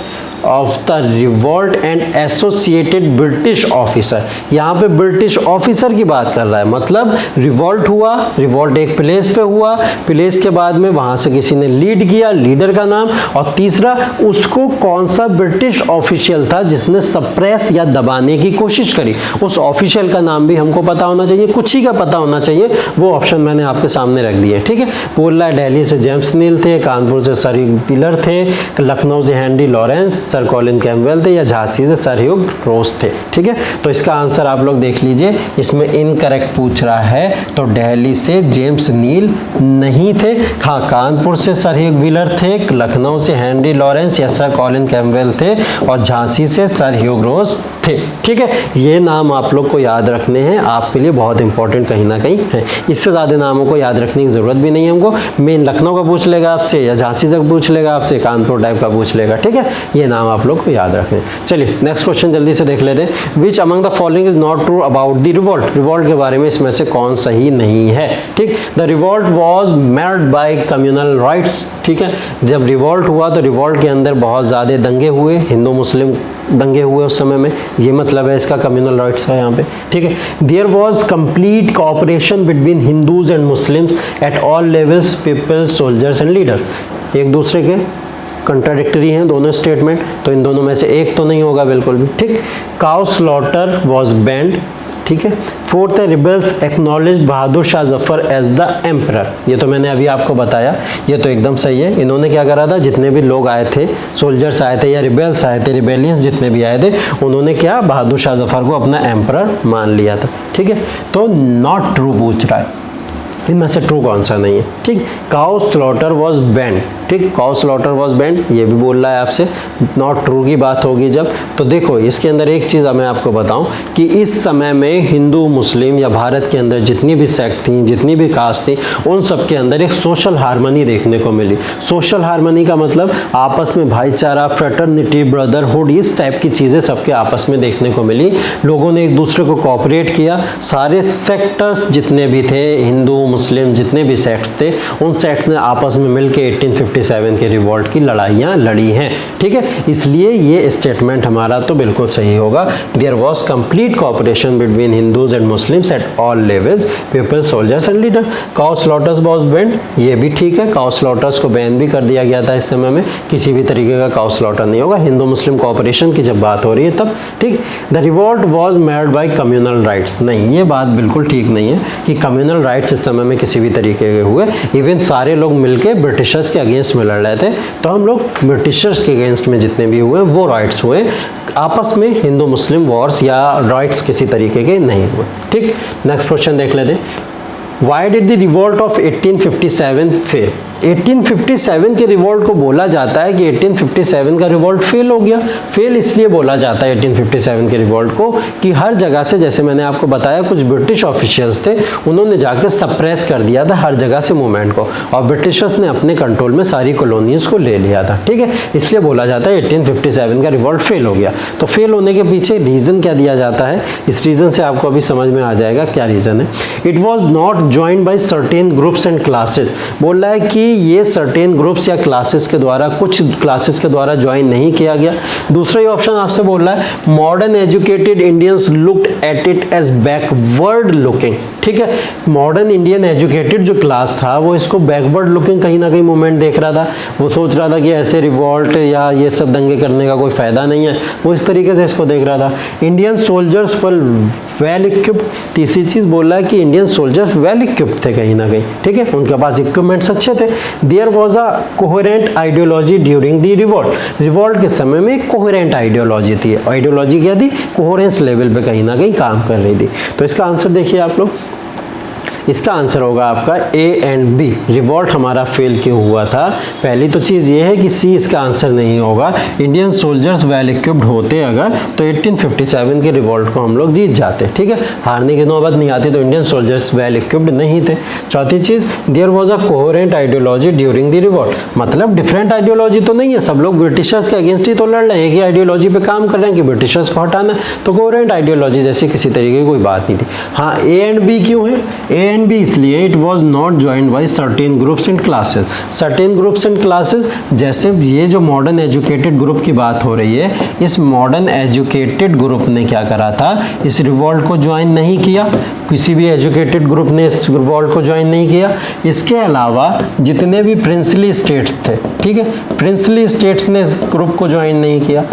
[SPEAKER 1] of the revolt and associated British officer. यहाँ पे ब्रिटिश ऑफिसर की बात कर रहा है, मतलब रिवॉल्ट हुआ, रिवॉल्ट एक प्लेस पे हुआ, प्लेस के बाद में वहां से किसी ने लीड किया, लीडर का नाम, और तीसरा उसको कौन सा ब्रिटिश ऑफिशियल था जिसने सप्रेस या दबाने की कोशिश करी, उस ऑफिशियल का नाम भी हमको पता होना चाहिए, कुछ ही का पता होना चाहिए, वो ऑप्शन मैंने आपके सामने रख दिए, ठीक है। बोल रहा है दिल्ली से जेम्स नील थे, कानपुर से सर व्हीलर थे, लखनऊ से Henry Lawrence, sir Colin Campbell थे, या झांसी से सर ह्यूग रोज थे, ठीक है। तो इसका आंसर आप लोग देख लीजिए, इसमें इनकरेक्ट पूछ रहा है, तो दिल्ली से जेम्स नील नहीं थे, हाँ कानपुर से सर ह्यूग व्हीलर थे, लखनऊ से हेनरी लॉरेंस या सर कॉलिन कैम्पबेल थे, और झांसी से सर ह्यूग रोज थे, ठीक है। ये नाम आप लोग को याद रखने हैं, आपके लिए बहुत इंपॉर्टेंट कहीं ना कहीं है, इससे ज़्यादा नामों को याद रखने की ज़रूरत भी नहीं है हमको। मेन लखनऊ का पूछ लेगा आपसे, या झांसी तक पूछ लेगा आपसे, कानपुर टाइप का पूछ लेगा, ठीक है। ये नाम आप लोग को याद रखें। चलिए नेक्स्ट क्वेश्चन जल्दी से देख लेते हैं। Which among the following is not true about the revolt. Revolt के बारे में इसमें से कौन सही नहीं है, ठीक। The revolt was made by communal riots, ठीक है। जब रिवॉल्ट हुआ तो रिवॉल्ट के अंदर बहुत ज़्यादा दंगे हुए, हिंदू मुस्लिम दंगे हुए उस समय में, ये मतलब है इसका कम्युनल राइट्स है यहाँ पे, ठीक है। There was complete cooperation between Hindus and Muslims at all levels, people, soldiers and leader. एक दूसरे के कंट्राडिक्टरी हैं दोनों स्टेटमेंट, तो इन दोनों में से एक तो नहीं होगा बिल्कुल भी, ठीक। काउ स्लॉटर वाज बैंड, ठीक है। फोर्थ है rebels acknowledge Bahadur Shah Zafar as the emperor. ये तो मैंने अभी आपको बताया, ये तो एकदम सही है। इन्होंने क्या करा था, जितने भी लोग आए थे, सोल्जर्स आए थे या रिबेल्स आए थे, रिबेलियंस जितने भी आए थे, उन्होंने क्या बहादुर शाह जफर को अपना एम्परर मान लिया था, ठीक है। तो नॉट ट्रू पूछ रहा है, इनमें से ट्रू कौन सा नहीं है, ठीक। काउ स्लॉटर वॉज बैंड, ठीक, काउ स्लॉटर वॉज बैंड, ये भी बोल रहा है आपसे, नॉट ट्रू की बात होगी जब। तो देखो इसके अंदर एक चीज़ मैं आपको बताऊं कि इस समय में हिंदू मुस्लिम या भारत के अंदर जितनी भी सेक्ट थी, जितनी भी कास्ट थी, उन सब के अंदर एक सोशल हार्मनी देखने को मिली। सोशल हार्मनी का मतलब आपस में भाईचारा, फ्रेटर्निटी, ब्रदरहुड, इस टाइप की चीज़ें सबके आपस में देखने को मिली। लोगों ने एक दूसरे को कोऑपरेट किया, सारे सेक्टर्स जितने भी थे, हिंदू मुस्लिम जितने भी सेक्ट्स थे, उन सेक्ट्स ने आपस में मिलकर 1857 के रिवॉल्ट की लड़ाइयाँ लड़ी हैं, ठीक है। इसलिए ये स्टेटमेंट हमारा तो बिल्कुल सही होगा। There was complete cooperation between Hindus and Muslims at all levels, people, soldiers and leader. Cow slaughters was banned, ये भी ठीक है, काउ स्लॉटर्स को बैन भी कर दिया गया था इस समय में, किसी भी तरीके का काउ स्लॉटर नहीं होगा। हिंदू मुस्लिम कोऑपरेशन की जब बात हो रही है तब, ठीक। The revolt was made by communal riots, नहीं, ये बात बिल्कुल ठीक नहीं है कि कम्युनल राइट्स इस समय में किसी भी तरीके के हुए। इवन सारे लोग मिलके ब्रिटिशर्स के अगेंस्ट में लड़ रहे थे, तो हम लोग ब्रिटिशर्स के अगेंस्ट में जितने भी हुए वो राइट्स हुए, आपस में हिंदू मुस्लिम वॉर्स या राइट्स किसी तरीके के नहीं हुए, ठीक। नेक्स्ट क्वेश्चन देख लेते हैं। Why did the revolt of 1857 fail? 1857 के रिवॉल्ट को बोला जाता है कि 1857 का रिवॉल्ट फेल हो गया। फेल इसलिए बोला जाता है 1857 के रिवॉल्ट को कि हर जगह से, जैसे मैंने आपको बताया, कुछ ब्रिटिश ऑफिशियल्स थे, उन्होंने जाकर सप्रेस कर दिया था हर जगह से मूवमेंट को, और ब्रिटिशर्स ने अपने कंट्रोल में सारी कॉलोनीज को ले लिया था, ठीक है। इसलिए बोला जाता है 1857 का रिवॉल्ट फेल हो गया। तो फेल होने के पीछे रीज़न क्या दिया जाता है, इस रीज़न से आपको अभी समझ में आ जाएगा क्या रीज़न है। It was not joined by certain groups and classes, बोल रहा है कि ये सर्टेन ग्रुप्स या क्लासेस के द्वारा, कुछ क्लासेस के द्वारा ज्वाइन नहीं किया गया। दूसरा ही ऑप्शन आपसे बोल रहा है modern educated Indians looked at it as backward looking. ठीक है, मॉडर्न इंडियन एजुकेटेड जो क्लास था वो इसको बैकवर्ड लुकिंग कहीं ना कहीं मूवमेंट देख रहा था। वो सोच रहा था कि ऐसे रिवॉल्ट या ये सब दंगे करने का कोई फायदा नहीं है, वो इस तरीके से इसको देख रहा था। इंडियन सोल्जर्स पर वेल इक्विप्ड, तीसरी चीज बोल रहा है कि इंडियन सोल्जर्स वेल इक्विप्ड थे कहीं ना कहीं। ठीक है, उनके पास इक्विपमेंट्स अच्छे थे। There was a coherent ideology during the revolt, revolt के समय में एक कोहेरेंट आइडियोलॉजी थी। आइडियोलॉजी क्या थी? कोहेरेंस लेवल पे कहीं ना कहीं काम कर रही थी। तो इसका आंसर देखिए आप लोग, इसका आंसर होगा आपका ए एंड बी। रिवॉल्ट हमारा फेल क्यों हुआ था? पहली तो चीज़ ये है कि सी इसका आंसर नहीं होगा। इंडियन सोल्जर्स वेल इक्विप्ड होते अगर तो 1857 के रिवॉल्ट को हम लोग जीत जाते। ठीक है, हारने की नौबत नहीं आती, तो इंडियन सोल्जर्स वेल इक्विप्ड नहीं थे। चौथी चीज़, there was a coherent ideology during the revolt, मतलब डिफरेंट आइडियोलॉजी तो नहीं है, सब लोग ब्रिटिशर्स के अगेंस्ट ही तो लड़ रहे हैं, एक ही आइडियोलॉजी पे काम कर रहे हैं कि ब्रिटिशर्स को हटाना। तो कोहेरेंट आइडियोलॉजी जैसी किसी तरीके की कोई बात नहीं थी। हाँ, ए एंड बी क्यों है? ए एंड बी इसलिए it was not joined by certain groups and classes. Certain groups and classes, जैसे ये जो मॉडर्न एजुकेटेड ग्रुप की बात हो रही है, इस मॉडर्न एजुकेटेड ग्रुप ने क्या करा था? इस रिवॉल्ट को ज्वाइन नहीं किया, किसी भी एजुकेटेड ग्रुप ने इस रिवॉल्ट को ज्वाइन नहीं किया। इसके अलावा जितने भी प्रिंसली स्टेट्स थे, ठीक है, प्रिंसली स्टेट्स ने इस ग्रुप को ज्वाइन नहीं किया।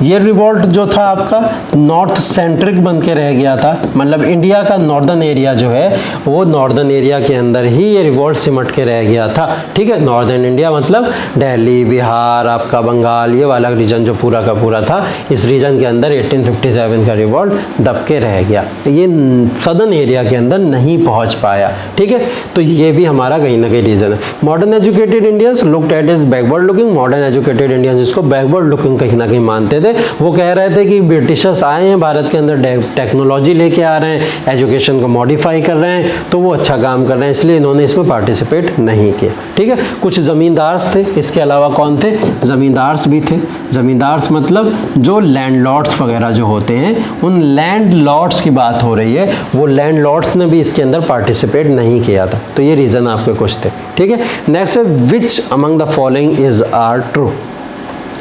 [SPEAKER 1] ये रिवॉल्ट जो था आपका नॉर्थ सेंट्रिक बन के रह गया था, मतलब इंडिया का नॉर्दर्न एरिया जो है वो नॉर्दर्न एरिया के अंदर ही ये रिवॉल्ट सिमट के रह गया था। ठीक है, नॉर्दर्न इंडिया मतलब दिल्ली, बिहार, आपका बंगाल, ये वाला रीजन जो पूरा का पूरा था, इस रीजन के अंदर 1857 का रिवॉल्ट दब के रह गया, ये सदर्न एरिया के अंदर नहीं पहुंच पाया। ठीक है, तो ये भी हमारा कहीं ना कहीं रीजन है। Modern educated Indians looked eight is backward looking, modern educated Indians इसको बैकवर्ड लुकिंग कहीं ना कहीं मानते थे। वो कह रहे थे कि ब्रिटिशर्स आए हैं भारत के अंदर, टेक्नोलॉजी लेके आ रहे हैं, एजुकेशन को मॉडिफाई कर रहे हैं, तो वो अच्छा काम कर रहे हैं, इसलिए इन्होंने इसमें पार्टिसिपेट नहीं किया। ठीक है, कुछ जमींदार्स थे, इसके अलावा कौन थे? जमींदार्स भी थे। जमींदार्स मतलब जो लैंडलॉर्ड्स वगैरह जो होते हैं, उन लैंडलॉर्ड्स की बात हो रही है, वो लैंडलॉर्ड्स ने भी इसके अंदर पार्टिसिपेट नहीं किया था। तो ये रीजन आपके कुछ थे। ठीक है, नेक्स्ट है which among the following is are true,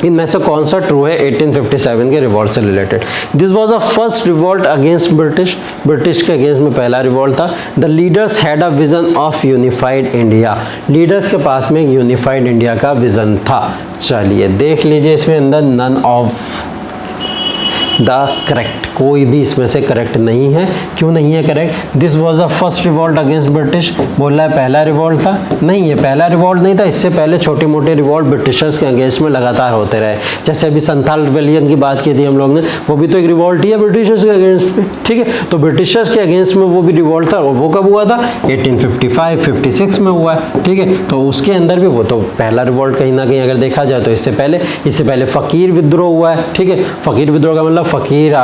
[SPEAKER 1] इनमें से कौन सा ट्रू है 1857 के रिवॉल्ट से related? This was a first revolt against British, British के अगेंस्ट में पहला रिवॉल्ट था। The leaders had a vision of unified India, leaders के पास में एक यूनिफाइड इंडिया का विजन था। चलिए देख लीजिए इसमें अंदर नन ऑफ द करेक्ट, कोई भी इसमें से करेक्ट नहीं है। क्यों नहीं है correct? This was the first revolt against British, बोल रहा है पहला रिवॉल्ट था, नहीं ये पहला रिवॉल्ट नहीं था, इससे पहले छोटे मोटे रिवॉल्ट ब्रिटिशर्स के अगेंस्ट में लगातार होते रहे। जैसे अभी संथाल रिबेलियन की बात की थी हम लोग ने, वो भी तो एक रिवॉल्ट ही है ब्रिटिशर्स के अगेंस्ट में। ठीक है, तो ब्रिटिशर्स के अगेंस्ट में वो भी रिवॉल्ट था, और वो कब हुआ था? 1855-56 में हुआ है। ठीक है, तो उसके अंदर भी वो तो पहला रिवॉल्ट कहीं ना कहीं अगर देखा जाए तो इससे पहले फकीर विद्रोह हुआ है। ठीक है, फकीर विद्रोह का मतलब फकीर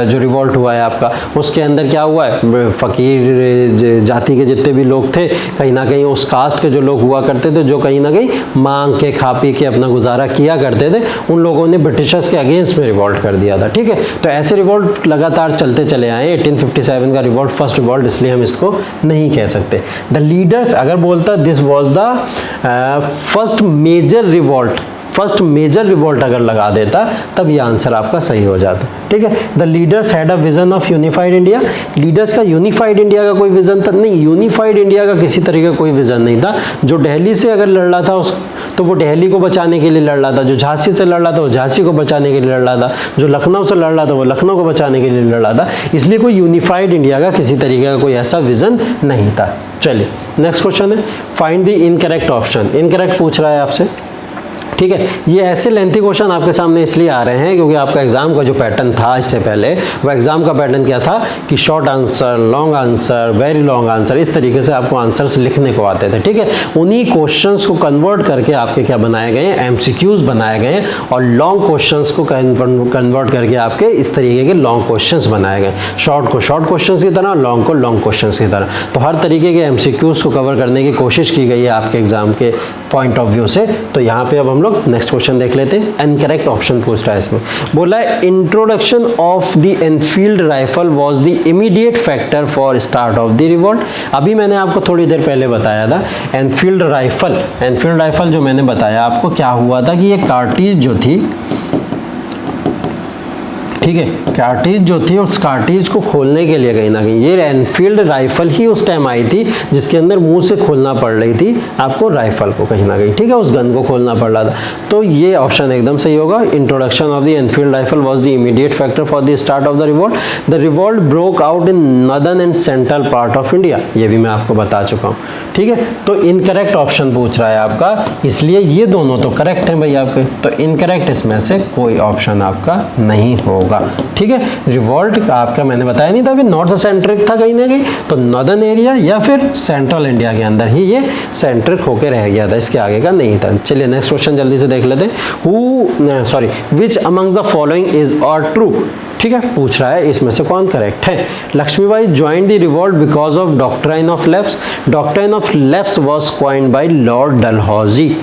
[SPEAKER 1] जो रिवॉल्ट हुआ है आपका, उसके अंदर क्या हुआ है? फकीर जाति के जितने भी लोग थे, कहीं ना कहीं उस कास्ट के जो लोग हुआ करते थे, जो कहीं ना कहीं मांग के खा पी के अपना गुजारा किया करते थे, उन लोगों ने ब्रिटिशर्स के अगेंस्ट में रिवॉल्ट कर दिया था। ठीक है, तो ऐसे रिवॉल्ट लगातार चलते चले आए। 1857 का रिवॉल्ट फर्स्ट रिवॉल्ट, इसलिए हम इसको नहीं कह सकते। द लीडर्स अगर बोलता this was the first major revolt, first major revolt अगर लगा देता तब ये आंसर आपका सही हो जाता। ठीक है, the leaders had a vision of unified India, leaders का यूनिफाइड इंडिया का कोई विजन था नहीं, यूनिफाइड इंडिया का किसी तरीके का कोई विजन नहीं था। जो दिल्ली से अगर लड़ रहा था उस तो वो दिल्ली को बचाने के लिए लड़ रहा था, जो झांसी से लड़ रहा था वो झांसी को बचाने के लिए लड़ रहा था, जो लखनऊ से लड़ रहा था वो लखनऊ को बचाने के लिए लड़ रहा था, इसलिए कोई यूनिफाइड इंडिया का किसी तरीके का कोई ऐसा विजन नहीं था। चलिए नेक्स्ट क्वेश्चन है, find the incorrect option. Incorrect पूछ रहा है आपसे। ठीक है, ये ऐसे लेंथी क्वेश्चन आपके सामने इसलिए आ रहे हैं क्योंकि आपका एग्जाम का जो पैटर्न था इससे पहले, वो एग्जाम का पैटर्न क्या था कि short answer, long answer, very long answer, इस तरीके से आपको आंसर्स लिखने को आते थे। ठीक है, उन्हीं क्वेश्चंस को कन्वर्ट करके आपके क्या बनाए गए हैं? एमसीक्यूज बनाए गए, और लॉन्ग क्वेश्चंस को कन्वर्ट करके आपके इस तरीके के लॉन्ग क्वेश्चंस बनाए गए, शॉर्ट को शॉर्ट क्वेश्चंस की तरह, लॉन्ग को लॉन्ग क्वेश्चंस की तरह। तो हर तरीके के एमसीक्यूज को कवर करने की कोशिश की गई है आपके एग्जाम के पॉइंट ऑफ व्यू से। तो यहाँ पे अब हम लोग नेक्स्ट क्वेश्चन देख लेते हैं। इनकरेक्ट ऑप्शन पूछ रहा है इसमें, बोला है introduction of the Enfield rifle was the immediate factor for start of the revolt. अभी मैंने आपको थोड़ी देर पहले बताया था एनफील्ड राइफल जो मैंने बताया आपको, क्या हुआ था कि ये कार्टिज जो थी, ठीक है, कार्टिज जो थी उस कार्टिज को खोलने के लिए कहीं ना कहीं ये एनफील्ड राइफल ही उस टाइम आई थी जिसके अंदर मुंह से खोलना पड़ रही थी आपको राइफल को कहीं ना कहीं, ठीक है, उस गन को खोलना पड़ रहा था। तो ये ऑप्शन एकदम सही होगा। Introduction of the Enfield rifle was the immediate factor for the start of the revolt. The revolt broke out in northern and central part of India, ये भी मैं आपको बता चुका हूँ, ठीक है। तो इनकरेक्ट ऑप्शन पूछ रहा है आपका, इसलिए ये दोनों तो करेक्ट हैं भाई आपके, तो इनकरेक्ट इसमें से कोई ऑप्शन आपका नहीं होगा, ठीक है। रिवॉल्ट आपका मैंने बताया नहीं था अभी नॉर्थ सेंट्रिक था कहीं ना कहीं, तो नॉर्दर्न एरिया या फिर सेंट्रल इंडिया के अंदर ही ये सेंट्रिक होकर रह गया था, इसके आगे का नहीं था। चलिए नेक्स्ट क्वेश्चन जल्दी से देख लेते हैं। विच अमंग्स द फॉलोइंग इज और ट्रू, ठीक है, पूछ रहा है इसमें से कौन करेक्ट है। Lakshmibai joined the revolt because of doctrine of lapse. Doctrine of lapse was coined by Lord Dalhousie.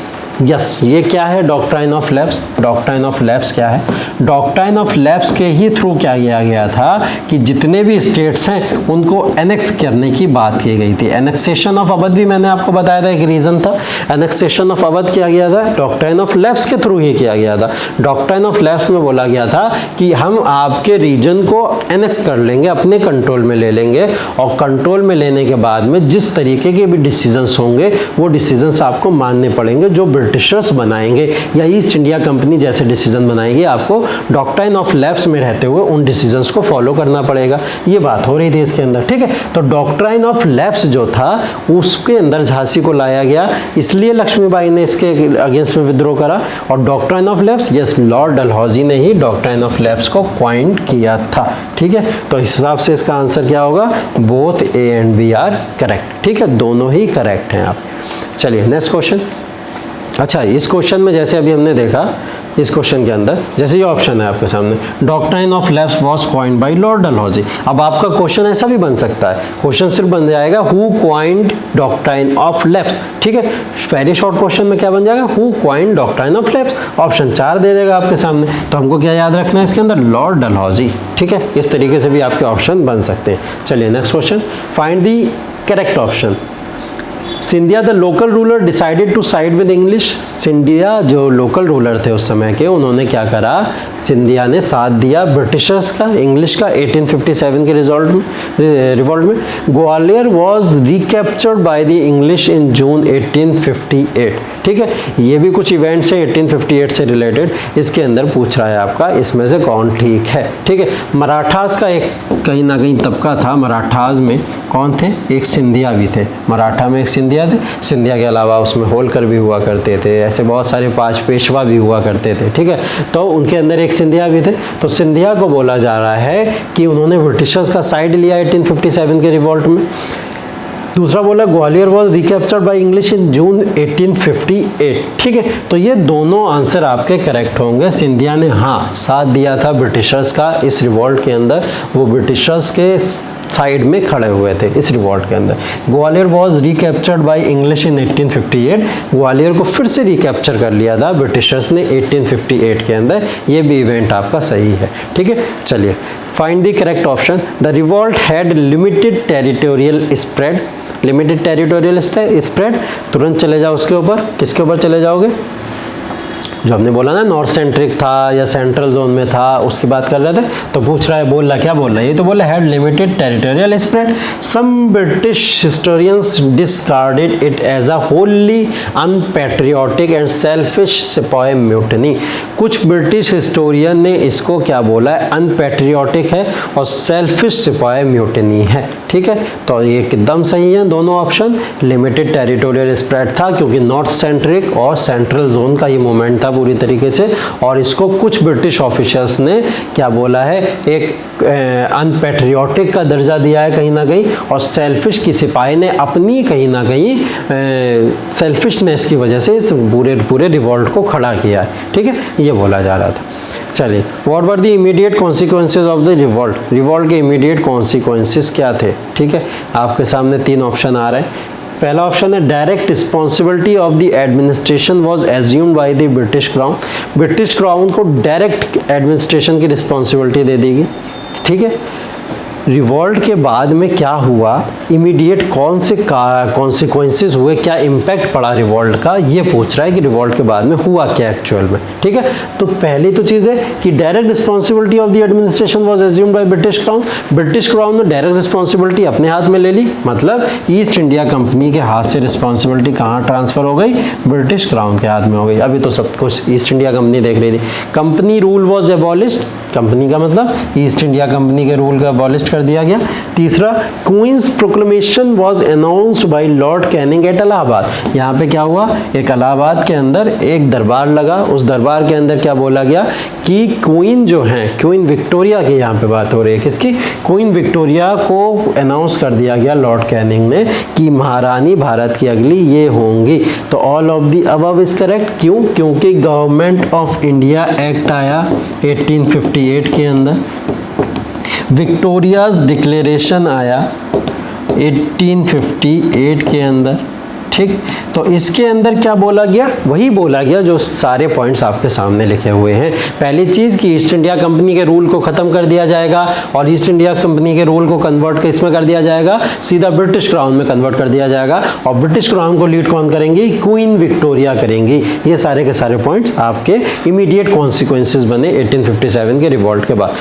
[SPEAKER 1] Yes, ये क्या है doctrine of lapse? Doctrine of lapse क्या है? डॉक्ट्राइन ऑफ लैप्स के ही थ्रू क्या किया गया था कि जितने भी स्टेट्स हैं उनको एनेक्स करने की बात की गई थी। एनेक्सेशन ऑफ अवध भी मैंने आपको बताया था, एक रीजन था। एनेक्सेशन ऑफ अवध किया गया था डॉक्ट्राइन ऑफ लैप्स के थ्रू ही किया गया था। डॉक्ट्राइन ऑफ लैप्स में बोला गया था कि हम आपके रीजन को एनेक्स कर लेंगे, अपने कंट्रोल में ले लेंगे, और कंट्रोल में लेने के बाद में जिस तरीके के भी डिसीजंस होंगे वो डिसीजंस आपको मानने पड़ेंगे, जो ब्रिटिशर्स बनाएंगे या ईस्ट इंडिया कंपनी जैसे डिसीजन बनाएंगे, आपको डॉक्ट्राइन ऑफ लैप्स में रहते हुए उन डिसीजंस को फॉलो करना पड़ेगा। ये बात हो रही थी इसके अंदर, ठीक है। तो डॉक्ट्राइन ऑफ लैप्स जो था उसके अंदर झांसी को लाया गया, इसलिए लक्ष्मीबाई ने इसके अगेंस्ट में विद्रोह करा। और doctrine of lapse, yes, Lord Dalhousie ने ही डॉक्ट्राइन ऑफ लैप्स को क्वाइंट किया था, ठीक है। तो इस हिसाब से इसका आंसर क्या होगा? Both A and B are correct, ठीक है, दोनों ही करेक्ट हैं आप। चलिए नेक्स्ट क्वेश्चन। अच्छा, इस क्वेश्चन में जैसे अभी हमने देखा, इस क्वेश्चन के अंदर जैसे ये ऑप्शन है आपके सामने, doctrine of lapse was coined by Lord Dalhousie. अब आपका क्वेश्चन ऐसा भी बन सकता है, क्वेश्चन सिर्फ बन जाएगा who coined doctrine of lapse, ठीक है। वेरी शॉर्ट क्वेश्चन में क्या बन जाएगा? Who coined doctrine of lapse, option 4 दे देगा आपके सामने। तो हमको क्या याद रखना है इसके अंदर? लॉर्ड डलहौजी, ठीक है। इस तरीके से भी आपके ऑप्शन बन सकते हैं। चलिए next question, find the correct option. Scindia the local ruler decided to side with English. Scindia जो लोकल रूलर थे उस समय के, उन्होंने क्या करा? सिंधिया ने साथ दिया ब्रिटिशर्स का, इंग्लिश का 1857 के रिवॉल्ट में। Gwalior was recaptured by the English in June 1858, ठीक है। ये भी कुछ इवेंट्स हैं 1858 से रिलेटेड, इसके अंदर पूछ रहा है आपका इसमें से कौन ठीक है, ठीक है। मराठास का एक कहीं ना कहीं तबका था, मराठास में कौन थे? एक सिंधिया भी थे, मराठा में एक सिंधिया थे। सिंधिया के अलावा उसमें होलकर भी हुआ करते थे, ऐसे बहुत सारे 5 पेशवा भी हुआ करते थे, ठीक है। तो उनके अंदर एक सिंधिया भी थे। तो सिंधिया को बोला जा रहा है कि उन्होंने ब्रिटिशर्स का साइड लिया 1857 के रिवॉल्ट में। दूसरा बोला Gwalior was recaptured by English in June 1858, ठीक है। तो ये दोनों आंसर आपके करेक्ट होंगे। सिंधिया ने हाँ साथ दिया था ब्रिटिशर्स का इस रिवॉल्ट के अंदर, वो ब्रिटिशर्स के साइड में खड़े हुए थे इस रिवॉल्ट के अंदर। Gwalior was recaptured by English इन 1858, ग्वालियर को फिर से रिकैप्चर कर लिया था ब्रिटिशर्स ने 1858 के अंदर। ये भी इवेंट आपका सही है, ठीक है। चलिए find the correct option. The revolt had limited territorial spread. Limited territorial spread, तुरंत चले जाओ उसके ऊपर। किसके ऊपर चले जाओगे? जो हमने बोला ना नॉर्थ सेंट्रिक था या सेंट्रल जोन में था, उसकी बात कर रहे थे। तो पूछ रहा है, बोल रहा, क्या बोल रहा है? ये तो बोल रहा है had limited territorial spread. Some British historians discarded it as a holy unpatriotic and selfish sipahi mutiny. कुछ ब्रिटिश हिस्टोरियन ने इसको क्या बोला है? अनपैट्रियोटिक है और सेल्फिश सिपाही म्यूटनी है, ठीक है। तो ये एकदम सही है दोनों ऑप्शन। लिमिटेड टेरिटोरियल स्प्रेड था क्योंकि नॉर्थ सेंट्रिक और सेंट्रल जोन का ये मूवमेंट था पूरी तरीके से, और इसको कुछ ब्रिटिश ऑफिसर्स ने क्या बोला है? एक अनपैट्रियोटिक का दर्जा दिया है कहीं ना कहीं, और सेल्फिश की सिपाही ने अपनी कहीं ना कहीं सेल्फिशनेस की वजह से इस पूरे रिवॉल्ट को खड़ा किया है, ठीक है। ये बोला जा रहा था। चलिए, what were the immediate consequences of the revolt. Revolt के इमीडिएट कॉन्सिक्वेंसेज क्या थे, ठीक है। आपके सामने 3 ऑप्शन आ रहे हैं। पहला ऑप्शन है direct responsibility of the administration was assumed by the British crown, British crown को डायरेक्ट एडमिनिस्ट्रेशन की रिस्पॉन्सिबिलिटी दे देगी, ठीक है। रिवॉल्ट के बाद में क्या हुआ, इमीडिएट कौन से कॉन्सिक्वेंसेस हुए, क्या इम्पैक्ट पड़ा रिवॉल्ट का, ये पूछ रहा है कि रिवॉल्ट के बाद में हुआ क्या एक्चुअल में, ठीक है। तो पहली तो चीज़ है कि direct responsibility of the administration was assumed by British crown, British crown ने डायरेक्ट रिस्पॉन्सिबिलिटी अपने हाथ में ले ली, मतलब ईस्ट इंडिया कंपनी के हाथ से रिस्पॉन्सिबिलिटी कहाँ ट्रांसफर हो गई, ब्रिटिश क्राउन के हाथ में हो गई। अभी तो सब कुछ ईस्ट इंडिया कंपनी देख रही थी। Company rule was abolished, company का मतलब ईस्ट इंडिया कंपनी के रूल को एबॉलिश कर दिया गया। तीसरा, Queen's proclamation was announced by Lord Canning at Allahabad, यहाँ पे क्या हुआ, एक इलाहाबाद के अंदर एक दरबार लगा, उस दरबार के अंदर क्या बोला गया कि क्वीन जो है, क्वीन विक्टोरिया की यहाँ पे बात हो रही है, किसकी, क्वीन विक्टोरिया को अनाउंस कर दिया गया लॉर्ड कैनिंग ने कि महारानी भारत की अगली ये होंगी। तो all of the above is correct. क्यों, क्योंकि गवर्नमेंट ऑफ इंडिया एक्ट आया 1858 के अंदर, विक्टोरियाज डिक्लेरेशन आया 1858 के अंदर, ठीक। तो इसके अंदर क्या बोला गया, वही बोला गया जो सारे पॉइंट्स आपके सामने लिखे हुए हैं। पहली चीज़ कि ईस्ट इंडिया कंपनी के रूल को ख़त्म कर दिया जाएगा और ईस्ट इंडिया कंपनी के रूल को कन्वर्ट इसमें कर दिया जाएगा, सीधा ब्रिटिश क्राउन में कन्वर्ट कर दिया जाएगा, और ब्रिटिश क्राउन को लीड कौन करेंगी, क्वीन विक्टोरिया करेंगी। ये सारे के सारे पॉइंट्स आपके इमीडिएट कॉन्सिक्वेंसेज बने 1857 के रिवॉल्ट के बाद।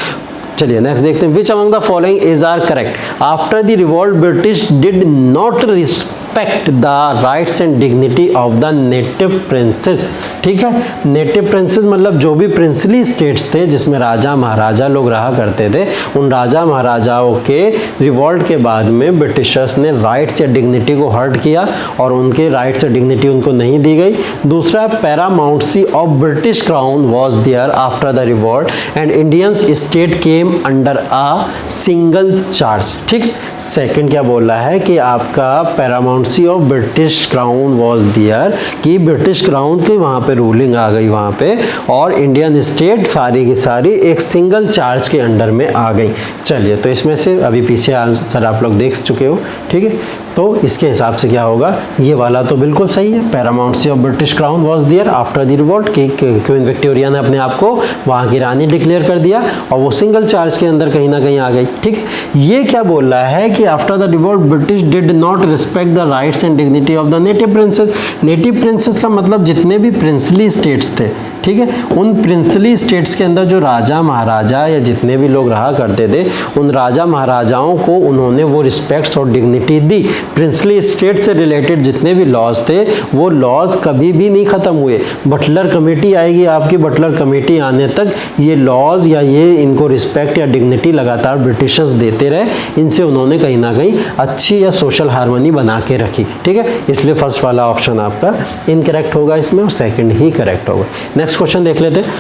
[SPEAKER 1] चलिए नेक्स्ट देखते हैं, which among the following is are correct. After the revolt British did not respect the rights and dignity of the native princes, ठीक है। नेटिव प्रिंसेस मतलब जो भी प्रिंसली स्टेट्स थे जिसमें राजा महाराजा लोग रहा करते थे, उन राजा महाराजाओं के रिवॉल्ट के बाद में ब्रिटिशर्स ने राइट्स या डिग्निटी को हर्ट किया और उनके राइट्स या डिग्निटी उनको नहीं दी गई। दूसरा, paramountcy of British crown was there after the revolt and Indians state came under a single charge, ठीक। सेकंड क्या बोल रहा है कि आपका paramountcy of British crown was there, कि ब्रिटिश क्राउन की वहाँ पे रूलिंग आ गई वहाँ पे, और इंडियन स्टेट सारी की सारी एक सिंगल चार्ज के अंडर में आ गई। चलिए, तो इसमें से अभी पीछे आंसर आप लोग देख चुके हो, ठीक है। तो इसके हिसाब से क्या होगा, ये वाला तो बिल्कुल सही है, paramountcy of British crown was there after the revolt, कि क्वीन विक्टोरिया ने अपने आप को वहाँ की रानी डिक्लेयर कर दिया और वो सिंगल चार्ज के अंदर कहीं ना कहीं आ गई, ठीक। ये क्या बोल रहा है कि after the revolt British did not respect the rights and dignity of the native princess. Native princess का मतलब जितने भी प्रिंसली स्टेट्स थे, ठीक है, उन प्रिंसली स्टेट्स के अंदर जो राजा महाराजा या जितने भी लोग रहा करते थे, उन राजा महाराजाओं को उन्होंने वो रिस्पेक्ट्स और डिग्निटी दी। प्रिंसली स्टेट से रिलेटेड जितने भी लॉज थे वो लॉज कभी भी नहीं ख़त्म हुए। बटलर कमेटी आएगी आपकी, बटलर कमेटी आने तक ये लॉज या ये इनको रिस्पेक्ट या डिग्निटी लगातार ब्रिटिशर्स देते रहे, इनसे उन्होंने कहीं ना कहीं अच्छी या सोशल हार्मनी बना के रखी, ठीक है। इसलिए फर्स्ट वाला ऑप्शन आपका इनकरेक्ट होगा इसमें और सेकंड ही करेक्ट होगा। नेक्स्ट क्वेश्चन देख लेते हैं,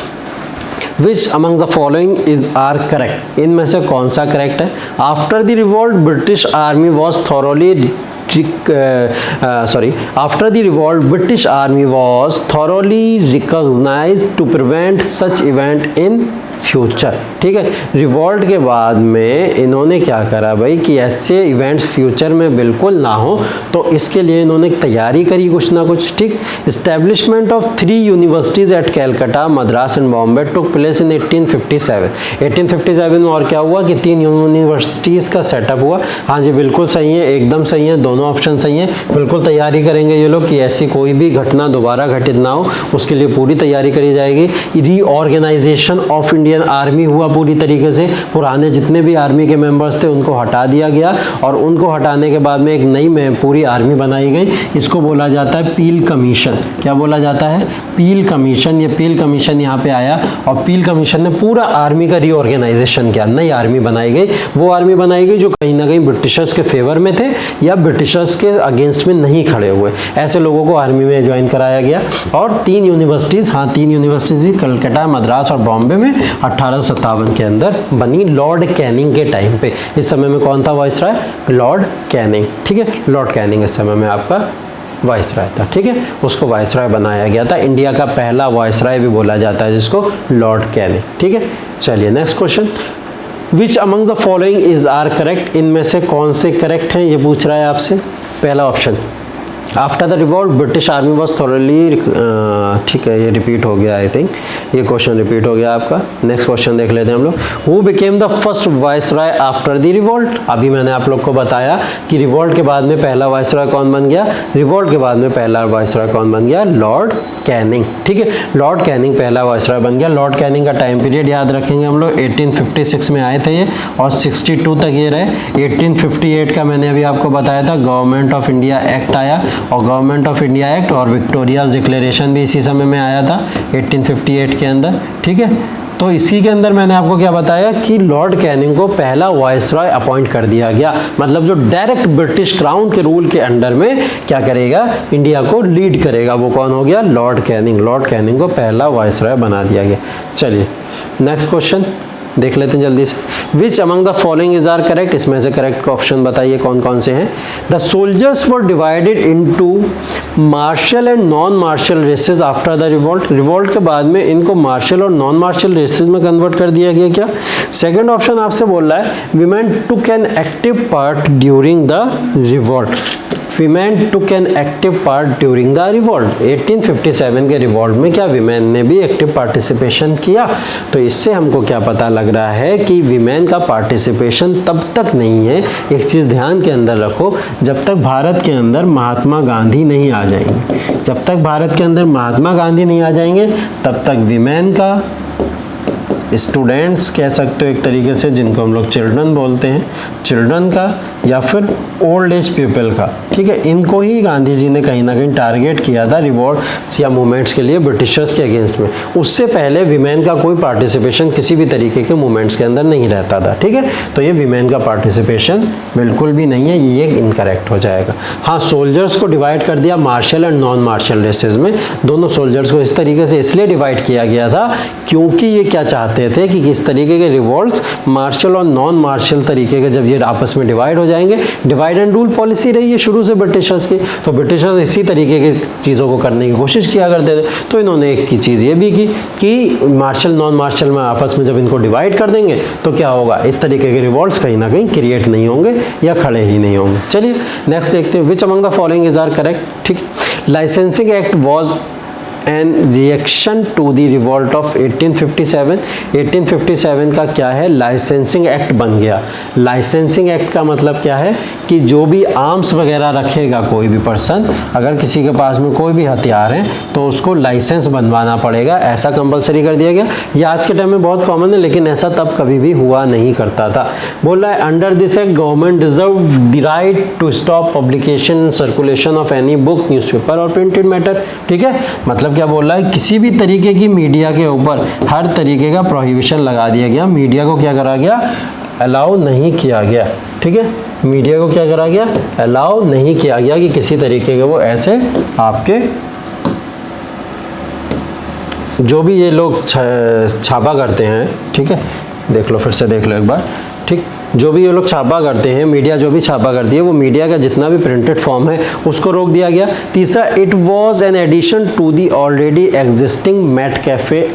[SPEAKER 1] which among the following is are correct, इनमें से कौन सा करेक्ट है। After the revolt British army was thoroughly after the revolt British army was thoroughly recognized to prevent such event in future, ठीक है। रिवॉल्ट के बाद में इन्होंने क्या करा भाई कि ऐसे इवेंट्स फ्यूचर में बिल्कुल ना हो, तो इसके लिए इन्होंने तैयारी करी कुछ ना कुछ, ठीक। Establishment of 3 universities at Calcutta, Madras and Bombay took place in 1857। 1857 में और क्या हुआ कि 3 यूनिवर्सिटीज़ का सेटअप हुआ। हाँ जी, बिल्कुल सही है, एकदम सही है, दोनों ऑप्शन सही हैं। बिल्कुल तैयारी करेंगे ये लोग कि ऐसी कोई भी घटना दोबारा घटित ना हो, उसके लिए पूरी तैयारी करी जाएगी। रीऑर्गेनाइजेशन ऑफ इंडियन आर्मी हुआ पूरी तरीके से, पुराने जितने भी आर्मी के मेंबर्स थे उनको हटा दिया गया और उनको हटाने के बाद में एक नई में पूरी आर्मी बनाई गई। इसको बोला जाता है पील कमीशन। क्या बोला जाता है? पील कमीशन। ये पील कमीशन यहाँ पे आया और पील कमीशन ने पूरा आर्मी का रीऑर्गेनाइजेशन किया, नई आर्मी बनाई गई। वो आर्मी बनाई गई जो कहीं ना कहीं ब्रिटिशर्स के फेवर में थे या ब्रिटिशर्स के अगेंस्ट में नहीं खड़े हुए, ऐसे लोगों को आर्मी में ज्वाइन कराया गया। और 3 यूनिवर्सिटीज़, हाँ 3 यूनिवर्सिटीज़ कलकत्ता, मद्रास और बॉम्बे में 1857 के अंदर बनी लॉर्ड कैनिंग के टाइम पे। इस समय में कौन था वाइसराय? लॉर्ड कैनिंग, ठीक है। लॉर्ड कैनिंग इस समय में आपका वाइसराय था, ठीक है। उसको वाइसराय बनाया गया था, इंडिया का पहला वाइसराय भी बोला जाता है जिसको, लॉर्ड कैनिंग, ठीक है। चलिए next question, which among the following is are correct, इनमें से कौन से करेक्ट हैं ये पूछ रहा है आपसे। पहला option after the revolt British army was thoroughly, ठीक है ये रिपीट हो गया, आई थिंक ये क्वेश्चन रिपीट हो गया आपका। नेक्स्ट क्वेश्चन देख लेते हैं हम लोग। Who became the first viceroy after the revolt? अभी मैंने आप लोग को बताया कि रिवॉल्ट के बाद में पहला वाइसरॉय कौन बन गया, रिवॉल्ट के बाद में पहला वाइसरॉय कौन बन गया, लॉर्ड कैनिंग। ठीक है, लॉर्ड कैनिंग पहला वाइसरॉय बन गया। लॉर्ड कैनिंग का टाइम पीरियड याद रखेंगे हम लोग, 1856 में आए थे ये और 62 तक ये रहे। 1858 का मैंने अभी आपको बताया था गवर्नमेंट ऑफ इंडिया एक्ट आया, और गवर्नमेंट ऑफ इंडिया एक्ट और विक्टोरियाज डिक्लेरेशन भी इसी समय में आया था 1858 के अंदर। ठीक है, तो इसी के अंदर मैंने आपको क्या बताया कि लॉर्ड कैनिंग को पहला वाइसरॉय अपॉइंट कर दिया गया, मतलब जो डायरेक्ट ब्रिटिश क्राउन के रूल के अंडर में क्या करेगा, इंडिया को लीड करेगा, वो कौन हो गया, लॉर्ड कैनिंग। लॉर्ड कैनिंग को पहला वाइसरॉय बना दिया गया। चलिए नेक्स्ट क्वेश्चन देख लेते हैं जल्दी से। Which among the following is are correct? इसमें से करेक्ट ऑप्शन बताइए कौन कौन से हैं। The soldiers were divided into martial and non martial races after the revolt. Revolt के बाद में इनको मार्शल और नॉन मार्शल रेसेस में कन्वर्ट कर दिया गया क्या? सेकंड ऑप्शन आपसे बोल रहा है women took an active part during the revolt. Women took an active part during the revolt. 1857 के रिवॉल्ट में क्या विमेन ने भी एक्टिव पार्टिसिपेशन किया? तो इससे हमको क्या पता लग रहा है कि विमेन का पार्टिसिपेशन तब तक नहीं है, एक चीज़ ध्यान के अंदर रखो, जब तक भारत के अंदर महात्मा गांधी नहीं आ जाएंगे। जब तक भारत के अंदर महात्मा गांधी नहीं आ जाएंगे तब तक विमेन का, स्टूडेंट्स कह सकते हो एक तरीके से, जिनको हम लोग चिल्ड्रन बोलते हैं, चिल्ड्रन का या फिर ओल्ड एज पीपल का, ठीक है, इनको ही गांधी जी ने कहीं ना कहीं टारगेट किया था रिवॉल्ट या मूवमेंट्स के लिए ब्रिटिशर्स के अगेंस्ट में। उससे पहले विमेन का कोई पार्टिसिपेशन किसी भी तरीके के मूवमेंट्स के अंदर नहीं रहता था। ठीक है, तो ये विमेन का पार्टिसिपेशन बिल्कुल भी नहीं है, ये इनकरेक्ट हो जाएगा। हाँ, सोल्जर्स को डिवाइड कर दिया martial and non martial races में। दोनों सोल्जर्स को इस तरीके से इसलिए डिवाइड किया गया था क्योंकि ये क्या चाहते थे कि किस तरीके के रिवॉल्ट्स मार्शल और नॉन मार्शल तरीके के जब ये आपस में डिवाइड हो जाएंगे, डिवाइड एंड रूल पॉलिसी रही है शुरू से ब्रिटिशर्स की, तो ब्रिटिशर्स इसी तरीके की चीज़ों को करने की कोशिश किया करते थे। तो इन्होंने एक की चीज़ ये भी की कि मार्शल नॉन मार्शल में आपस में जब इनको डिवाइड कर देंगे तो क्या होगा, इस तरीके के रिवॉल्ट्स कहीं ना कहीं क्रिएट नहीं होंगे या खड़े ही नहीं होंगे। चलिए नेक्स्ट देखते हैं। Which among the following is are correct? ठीक, licensing act was an reaction to the revolt of 1857। 1857 का क्या है, लाइसेंसिंग एक्ट बन गया। लाइसेंसिंग एक्ट का मतलब क्या है कि जो भी आर्म्स वगैरह रखेगा कोई भी पर्सन, अगर किसी के पास में कोई भी हथियार है तो उसको लाइसेंस बनवाना पड़ेगा, ऐसा कंपलसरी कर दिया गया। ये आज के टाइम में बहुत कॉमन है, लेकिन ऐसा तब कभी भी हुआ नहीं करता था। बोल रहा है under this act government reserve the right to stop publication circulation of any book, newspaper और प्रिंटेड मैटर। ठीक है, मतलब क्या बोल रहा है, किसी भी तरीके की मीडिया के ऊपर हर तरीके का प्रोहिबिशन लगा दिया गया। मीडिया को क्या करा गया, अलाउ नहीं किया गया। ठीक है, मीडिया को क्या करा गया, अलाउ नहीं किया गया कि किसी तरीके के वो ऐसे आपके जो भी ये लोग छापा करते हैं, ठीक है, देख लो फिर से देख लो एक बार, ठीक, जो भी ये लोग छापा करते हैं, मीडिया जो भी छापा करती है, वो मीडिया का जितना भी प्रिंटेड फॉर्म है उसको रोक दिया गया। तीसरा, it was an addition to the already existing Metcalfe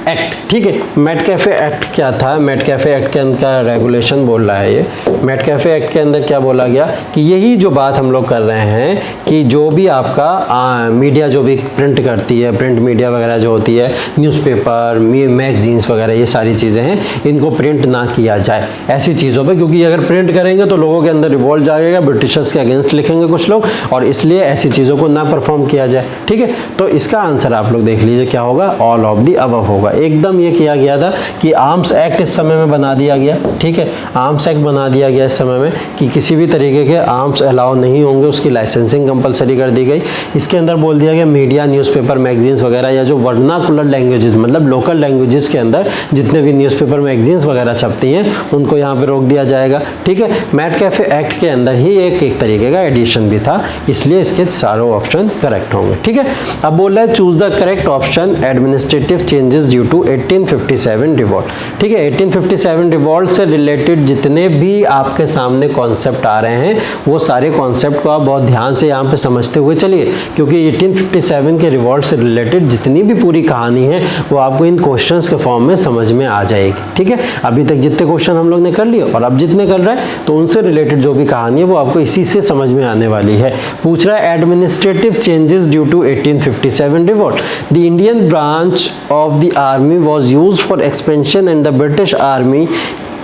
[SPEAKER 1] act. ठीक है, मैट कैफे एक्ट क्या था, मैट कैफे एक्ट के अंदर का रेगुलेशन बोल रहा है ये। मैट कैफे एक्ट के अंदर क्या बोला गया कि यही जो बात हम लोग कर रहे हैं कि जो भी आपका मीडिया जो भी प्रिंट करती है, प्रिंट मीडिया वगैरह जो होती है, न्यूज़पेपर, मैगजीन्स वगैरह, ये सारी चीज़ें हैं, इनको प्रिंट ना किया जाए ऐसी चीज़ों पे, क्योंकि अगर प्रिंट करेंगे तो लोगों के अंदर रिवॉल्ट जाएगा, ब्रिटिशर्स के अगेंस्ट लिखेंगे कुछ लोग, और इसलिए ऐसी चीज़ों को ना परफॉर्म किया जाए। ठीक है, तो इसका आंसर आप लोग देख लीजिए क्या होगा, ऑल ऑफ दी अबव होगा। एकदम ये किया गया था कि आर्म्स एक्ट इस समय में बना दिया गया। ठीक है, आर्म्स एक्ट बना दिया गया इस समय में कि किसी भी तरीके के आर्म्स अलाउ नहीं होंगे, उसकी लाइसेंसिंग कंपलसरी कर दी गई। इसके अंदर बोल दिया गया मीडिया, न्यूज़पेपर, मैगजीन्स वगैरह या जो वर्नाकुलर लैंग्वेजेस, मतलब लोकल लैंग्वेजेस के अंदर जितने भी न्यूज़पेपर, मैगजीन्स वगैरह छपती हैं उनको यहाँ पे रोक दिया जाएगा। ठीक है, मैट कैफे एक्ट के अंदर ही एक तरीके का एडिशन भी था, इसलिए इसके सारे ऑप्शन करेक्ट होंगे। ठीक है, अब बोल रहा है choose the correct option, administrative changes due to 1857 revolt. ठीक है, 1857 रिवॉल्ट से रिलेटेड जितने भी आपके सामने कॉन्सेप्ट आ रहे हैं वो सारे कॉन्सेप्ट को आप बहुत ध्यान से यहाँ पे समझते हुए चलिए, क्योंकि 1857 के रिवॉल्ट से रिलेटेड जितनी भी पूरी कहानी है वो आपको इन क्वेश्चंस के फॉर्म में समझ में आ जाएगी। ठीक है, अभी तक जितने क्वेश्चन हम लोग ने कर लिए और अब जितने कर रहे हैं तो उनसे रिलेटेड जो भी कहानी है वो आपको इसी से समझ में आने वाली है। पूछ रहा है administrative changes due to 1857 revolt, the Indian branch of the army was used for expansion and the British army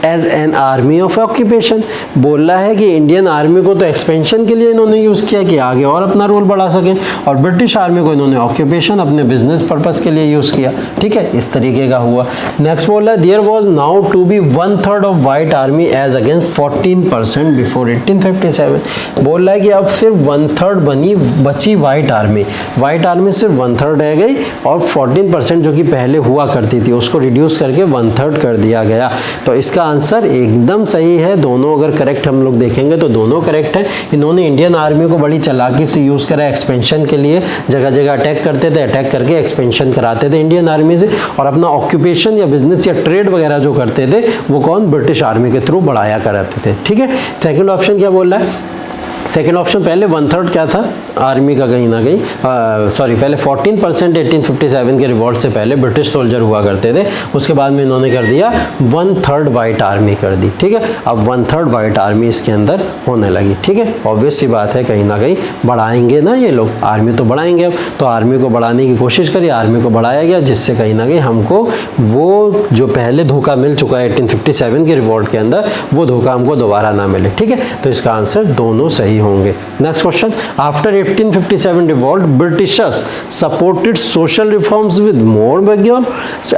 [SPEAKER 1] as an army of occupation. बोल रहा है कि इंडियन आर्मी को तो एक्सपेंशन के लिए इन्होंने यूज़ किया कि आगे और अपना रोल बढ़ा सकें, और ब्रिटिश आर्मी को इन्होंने ऑक्यूपेशन अपने बिजनेस पर्पस के लिए यूज़ किया। ठीक है, इस तरीके का हुआ। नेक्स्ट बोल रहा है there was now to be 1/3 of white army as against 14% before 1857। बोल रहा है कि अब सिर्फ 1/3 बची वाइट आर्मी सिर्फ 1/3 रह गई और 14% जो कि पहले हुआ करती थी उसको रिड्यूस करके 1/3 कर दिया गया। तो इसका आंसर एकदम सही है। दोनों अगर करेक्ट हम लोग देखेंगे तो दोनों करेक्ट हैं। इन्होंने इंडियन आर्मी को बड़ी चालाकी से यूज़ करा एक्सपेंशन के लिए, जगह जगह अटैक करते थे, अटैक करके एक्सपेंशन कराते थे इंडियन आर्मी से, और अपना ऑक्यूपेशन या बिजनेस या ट्रेड वगैरह जो करते थे वो कौन, ब्रिटिश आर्मी के थ्रू बढ़ाया कराते थे। ठीक है, सेकंड ऑप्शन क्या बोल रहा है? सेकेंड ऑप्शन पहले 1/3 क्या था आर्मी का, कहीं ना कहीं सॉरी पहले 14% 1857 के रिवॉल्ट से पहले ब्रिटिश सोल्जर हुआ करते थे, उसके बाद में इन्होंने कर दिया 1/3 वाइट आर्मी कर दी। ठीक है, अब 1/3 वाइट आर्मी इसके अंदर होने लगी। ठीक है, ऑब्वियस सी बात है, कहीं ना कहीं बढ़ाएंगे ना ये लोग, आर्मी तो बढ़ाएंगे। अब तो आर्मी को बढ़ाने की कोशिश करी, आर्मी को बढ़ाया गया, जिससे कहीं ना कहीं हमको वो जो पहले धोखा मिल चुका है 1857 के रिवॉल्ट के अंदर, वो धोखा हमको दोबारा ना मिले। ठीक है, तो इसका आंसर दोनों सही होंगे। Next question, after 1857 revolt Britishers supported social reforms with more vigour,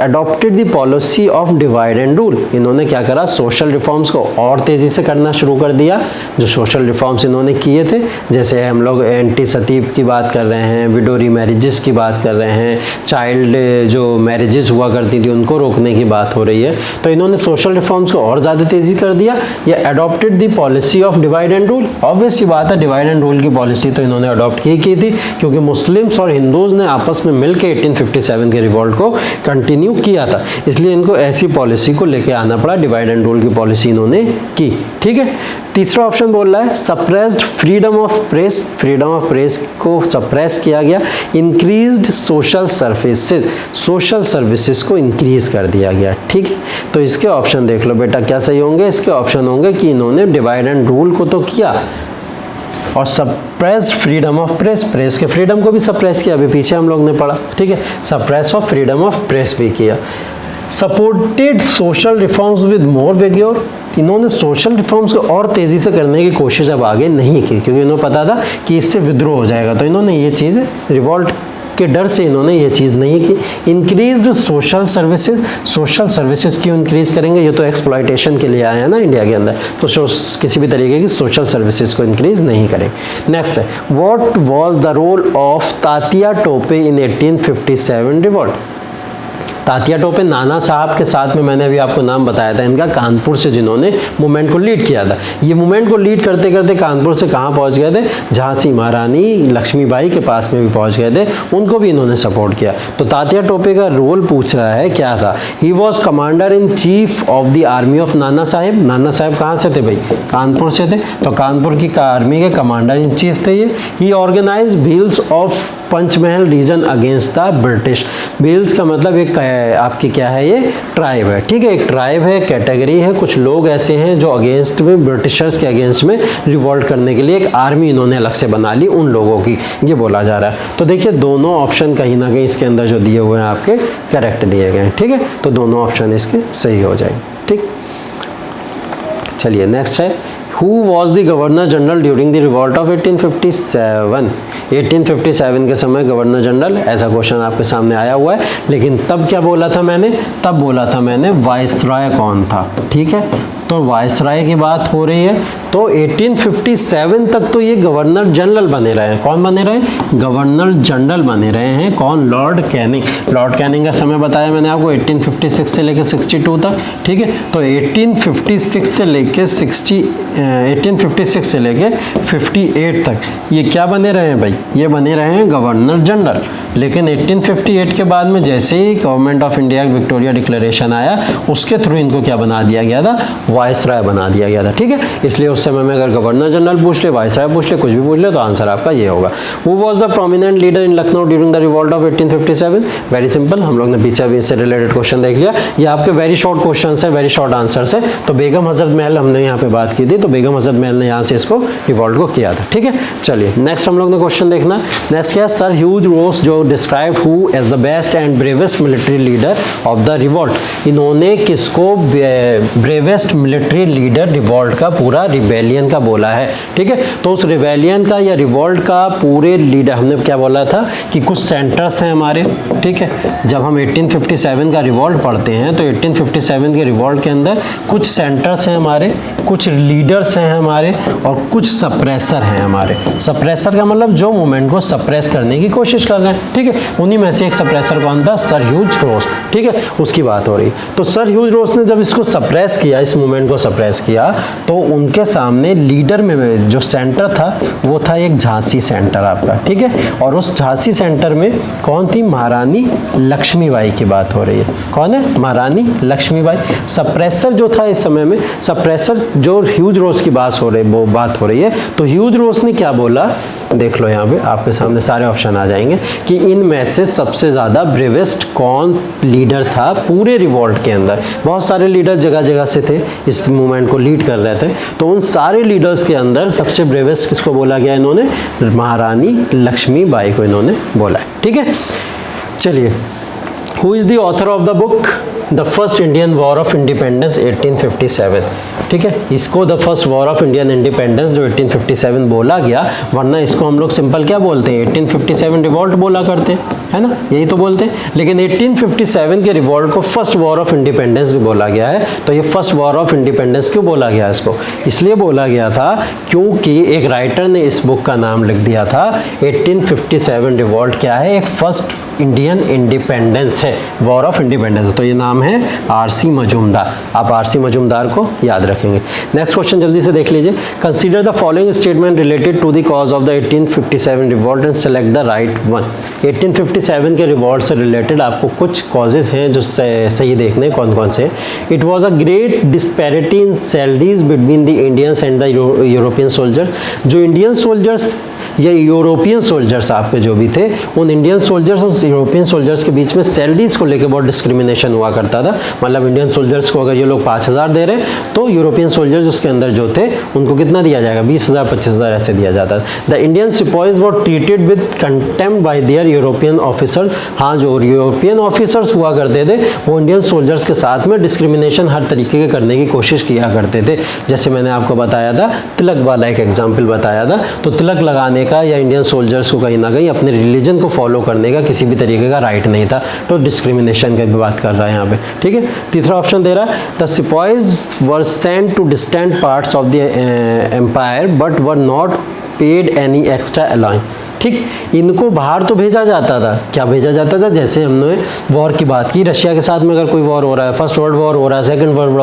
[SPEAKER 1] adopted the policy of divide and rule. इन्होंने क्या करा, सोशल रिफॉर्म्स को और तेजी से करना शुरू कर दिया। जो सोशल रिफॉर्म्स इन्होंने किए थे, जैसे हम लोग एंटी सती की बात कर रहे हैं, विडोरी मैरिजेस की बात कर रहे हैं, चाइल्ड जो मैरिजेस हुआ करती थी उनको रोकने की बात हो रही है, तो इन्होंने सोशल रिफॉर्म्स को और ज़्यादा तेजी कर दिया। या adopted the policy of divide and rule, obvious बात है डिवाइड एंड रूल की पॉलिसी तो इन्होंने अडॉप्ट की थी, क्योंकि मुस्लिम्स और हिंदूज ने आपस में मिलकर 1857 के रिवॉल्ट को कंटिन्यू किया था, इसलिए इनको ऐसी पॉलिसी को लेके आना पड़ा, डिवाइड एंड रूल की पॉलिसी इन्होंने की। ठीक है, तीसरा ऑप्शन बोल रहा है suppressed freedom of press, freedom of press को सप्रेस किया गया। Increased social services, social services को इंक्रीज कर दिया गया। ठीक है, तो इसके ऑप्शन देख लो बेटा क्या सही होंगे। इसके ऑप्शन होंगे कि इन्होंने डिवाइड एंड रूल को तो किया और suppressed freedom of press, press के फ्रीडम को भी सप्रेस किया, अभी पीछे हम लोग ने पढ़ा। ठीक है, suppress of freedom of press भी किया। Supported social reforms with more vigour, इन्होंने सोशल रिफॉर्म्स को और तेज़ी से करने की कोशिश अब आगे नहीं की, क्योंकि इन्होंने पता था कि इससे विद्रोह हो जाएगा, तो इन्होंने ये चीज़ रिवॉल्ट के डर से इन्होंने ये चीज़ नहीं की। Increased social services, social services क्यों इंक्रीज करेंगे, ये तो एक्सप्लॉयटेशन के लिए आए हैं ना इंडिया के अंदर, तो किसी भी तरीके की सोशल सर्विसेज को इंक्रीज नहीं करेंगे। नेक्स्ट है, what was the role of Tatya Tope in 1857 revolt. Tatya Tope Nana Sahab के साथ में मैंने अभी आपको नाम बताया था इनका, कानपुर से जिन्होंने मूवमेंट को लीड किया था। ये मूवमेंट को लीड करते करते कानपुर से कहाँ पहुँच गए थे, झांसी महारानी लक्ष्मीबाई के पास में भी पहुँच गए थे, उनको भी इन्होंने सपोर्ट किया। तो तात्या टोपे का रोल पूछ रहा है क्या था। He was commander in chief of the army of Nana Saheb. Nana Saheb कहाँ से थे भाई, कानपुर से थे, तो कानपुर की आर्मी के कमांडर इन चीफ थे ये। He organise Bhils of Panchmahal region against the British. Bhils का मतलब एक आपकी क्या है, ये ट्राइब है। ठीक है, एक ट्राइब है, कैटेगरी है, कुछ लोग ऐसे हैं जो अगेंस्ट में, ब्रिटिशर्स के अगेंस्ट में रिवॉल्ट करने के लिए एक आर्मी इन्होंने अलग से बना ली उन लोगों की, ये बोला जा रहा है। तो देखिए दोनों ऑप्शन कहीं ना कहीं इसके अंदर जो दिए हुए हैं आपके करेक्ट दिए गए हैं। ठीक है, तो दोनों ऑप्शन इसके सही हो जाएंगे। ठीक, चलिए नेक्स्ट है, Who was the Governor General during the revolt of 1857? 1857 के समय गवर्नर जनरल, ऐसा क्वेश्चन आपके सामने आया हुआ है, लेकिन तब क्या बोला था मैंने, तब बोला था मैंने वाइसरॉय कौन था। ठीक है, तो वायसराय की बात हो रही है। तो 1857 तक तो ये गवर्नर जनरल बने रहे हैं। कौन बने रहे हैं? गवर्नर जनरल बने रहे हैं। कौन? Lord Canning. लॉर्ड कैनिंग का समय बताया मैंने आपको 1856 से लेकर 62 तक, ठीक है। तो 1856 से लेकर 58 तक ये क्या बने रहे हैं भाई? ये बने रहे हैं गवर्नर जनरल। लेकिन 1858 के बाद में जैसे ही government of India Victoria declaration आया, उसके थ्रू इनको क्या बना दिया गया था? वायसराय बना दिया गया था, ठीक है। इसलिए उस समय में अगर गवर्नर जनरल पूछ ले, वायसराय पूछ ले, कुछ भी पूछ ले, तो आंसर आपका ये होगा। Who was the prominent leader in Lucknow during the revolt of 1857? Very simple, हम लोग ने पीछे भी इससे रिलेटेड क्वेश्चन देख लिया। ये आपके वेरी शॉर्ट क्वेश्चन है, वेरी शॉर्ट आंसर है। तो बेगम हजरत महल हमने यहाँ पे बात की थी, तो बेगम हजरत महल ने यहाँ से इसको रिवॉल्ट को किया था, ठीक है। चलिए नेक्स्ट हम लोग ने क्वेश्चन देखना। नेक्स्ट क्या है? सर ह्यूज रोज जो describe who as the best and bravest military leader of the revolt. इन्होंने किसको ब्रेवेस्ट मिलिट्री लीडर रिवॉल्ट का, पूरा रिबेलियन का बोला है, ठीक है। तो उस रिबेलियन का या रिवॉल्ट का पूरे लीडर, हमने क्या बोला था कि कुछ सेंटर्स हैं हमारे, ठीक है। जब हम 1857 का रिवॉल्ट पढ़ते हैं तो 1857 के रिवॉल्ट के अंदर कुछ सेंटर्स हैं हमारे, कुछ लीडर्स हैं हमारे, और कुछ सप्रेसर हैं हमारे। सप्रेसर का मतलब जो मूवमेंट को सप्रेस करने की कोशिश कर रहे हैं, ठीक है। उन्हीं में से एक सप्रेसर कौन था? सर ह्यूज रोज, ठीक है, उसकी बात हो रही। तो सर ह्यूज रोज ने जब इसको सप्रेस किया, इस मूवमेंट को सप्रेस किया, तो उनके सामने लीडर में जो सेंटर था वो था एक झांसी सेंटर आपका, ठीक है। और उस झांसी सेंटर में कौन थी? महारानी लक्ष्मीबाई की बात हो रही है। कौन है? महारानी लक्ष्मीबाई। सप्रेसर जो था इस समय में, सप्रेसर जो ह्यूज रोज की बात हो रही है, तो ह्यूज रोज ने क्या बोला? देख लो यहाँ पे आपके सामने सारे ऑप्शन आ जाएंगे कि इनमें से सबसे ज़्यादा ब्रेवेस्ट कौन लीडर था पूरे रिवॉल्ट के अंदर। बहुत सारे लीडर जगह जगह से थे, इस मूवमेंट को लीड कर रहे थे। तो उन सारे लीडर्स के अंदर सबसे ब्रेवेस्ट किसको बोला गया? इन्होंने महारानी लक्ष्मीबाई को इन्होंने बोला है, ठीक है। चलिए, who is the author of the book the first Indian war of independence 1857, ठीक है। इसको the first war of Indian independence जो 1857 बोला गया, वरना इसको हम लोग सिंपल क्या बोलते हैं? 1857 रिवॉल्ट बोला करते हैं, है ना, यही तो बोलते हैं। लेकिन 1857 के रिवॉल्ट को फर्स्ट वॉर ऑफ इंडिपेंडेंस भी बोला गया है। तो ये फर्स्ट वॉर ऑफ इंडिपेंडेंस क्यों बोला गया? इसको इसलिए बोला गया था क्योंकि एक राइटर ने इस बुक का नाम लिख दिया था 1857 रिवॉल्ट क्या है? एक फर्स्ट इंडियन इंडिपेंडेंस है, वॉर ऑफ इंडिपेंडेंस। तो ये नाम है आरसी मजूमदार। आप आरसी मजूमदार को याद रखेंगे। नेक्स्ट क्वेश्चन जल्दी से देख लीजिए। Consider the following statement related to the cause of the 1857 revolt and select the right one. 1857 के रिवॉल्ट से रिलेटेड आपको कुछ कॉजेज हैं जो सही देखने, कौन कौन से। It was a great disparity in salaries between the Indians and the European soldiers. जो इंडियन सोल्जर्स या यूरोपियन सोल्जर्स आपके जो भी थे, उन इंडियन सोल्जर्स और यूरोपियन सोल्जर्स के बीच में सैलरीज को लेकर बहुत डिस्क्रिमिनेशन हुआ करता था। मतलब इंडियन सोल्जर्स को अगर ये लोग 5,000 दे रहे हैं तो यूरोपियन सोल्जर्स उसके अंदर जो थे उनको कितना दिया जाएगा? 20,000 25,000 ऐसे दिया जाता था। The Indian sipahis were treated with contempt by their European officers. हाँ, जो यूरोपियन ऑफिसर्स हुआ करते थे वो इंडियन सोल्जर्स के साथ में डिस्क्रिमिनेशन हर तरीके के करने की कोशिश किया करते थे। जैसे मैंने आपको बताया था, तिलक वाला एक एग्जाम्पल बताया था। तो तिलक लगाने का या इंडियन सोल्जर्स को कहीं ना कहीं अपने रिलीजन को फॉलो करने का किसी भी तरीके का राइट नहीं था। तो डिस्क्रिमिनेशन की भी बात कर रहा है यहाँ पे, ठीक है। तीसरा ऑप्शन दे रहा है the sipahis were sent to distant parts of the empire but were not paid any extra allowance. ठीक, इनको बाहर तो भेजा जाता था। क्या भेजा जाता था? जैसे हमने वॉर की बात की, रशिया के साथ में अगर कोई वॉर हो रहा है, फर्स्ट वर्ल्ड वॉर हो रहा है, सेकंड वर्ल्ड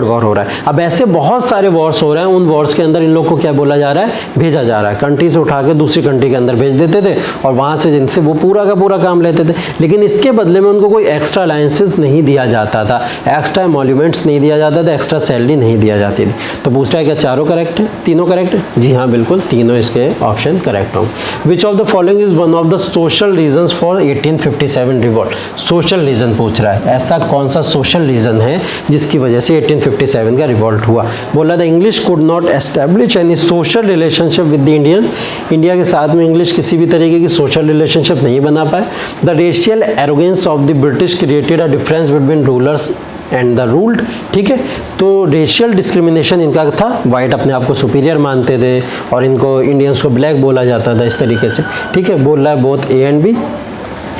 [SPEAKER 1] वॉर हो रहा है, अब ऐसे बहुत सारे वॉर्स हो रहे हैं। उन वॉर्स के अंदर इन लोग को क्या बोला जा रहा है? भेजा जा रहा है। कंट्री से उठा के दूसरी कंट्री के अंदर भेज देते थे और वहाँ से जिनसे वो पूरा का पूरा काम लेते थे। लेकिन इसके बदले में उनको कोई एक्स्ट्रा अलायंसेस नहीं दिया जाता था, एक्स्ट्रा एमोल्यूमेंट्स नहीं दिया जाता था, एक्स्ट्रा सैलरी नहीं दिया जाती थी। तो पूछ रहा है क्या चारों करेक्ट है? तीनों करेक्ट है? जी हाँ, बिल्कुल तीनों इसके ऑप्शन करेक्ट होंगे। Which of the following is one of the social reasons for 1857 revolt? Social reason पूछ रहा है, ऐसा कौन सा सोशल रीजन है जिसकी वजह से 1857 का रिवॉल्ट हुआ? बोला the English could not establish any social relationship with the Indian. India के साथ में इंग्लिश किसी भी तरीके की सोशल रिलेशनशिप नहीं बना पाए। The racial arrogance of the British created a difference between rulers and the ruled. ठीक है, तो रेशियल डिस्क्रिमिनेशन इनका था, वाइट अपने आप को सुपीरियर मानते थे और इनको इंडियंस को ब्लैक बोला जाता था इस तरीके से। ठीक है, बोल रहा है बोथ ए एंड बी।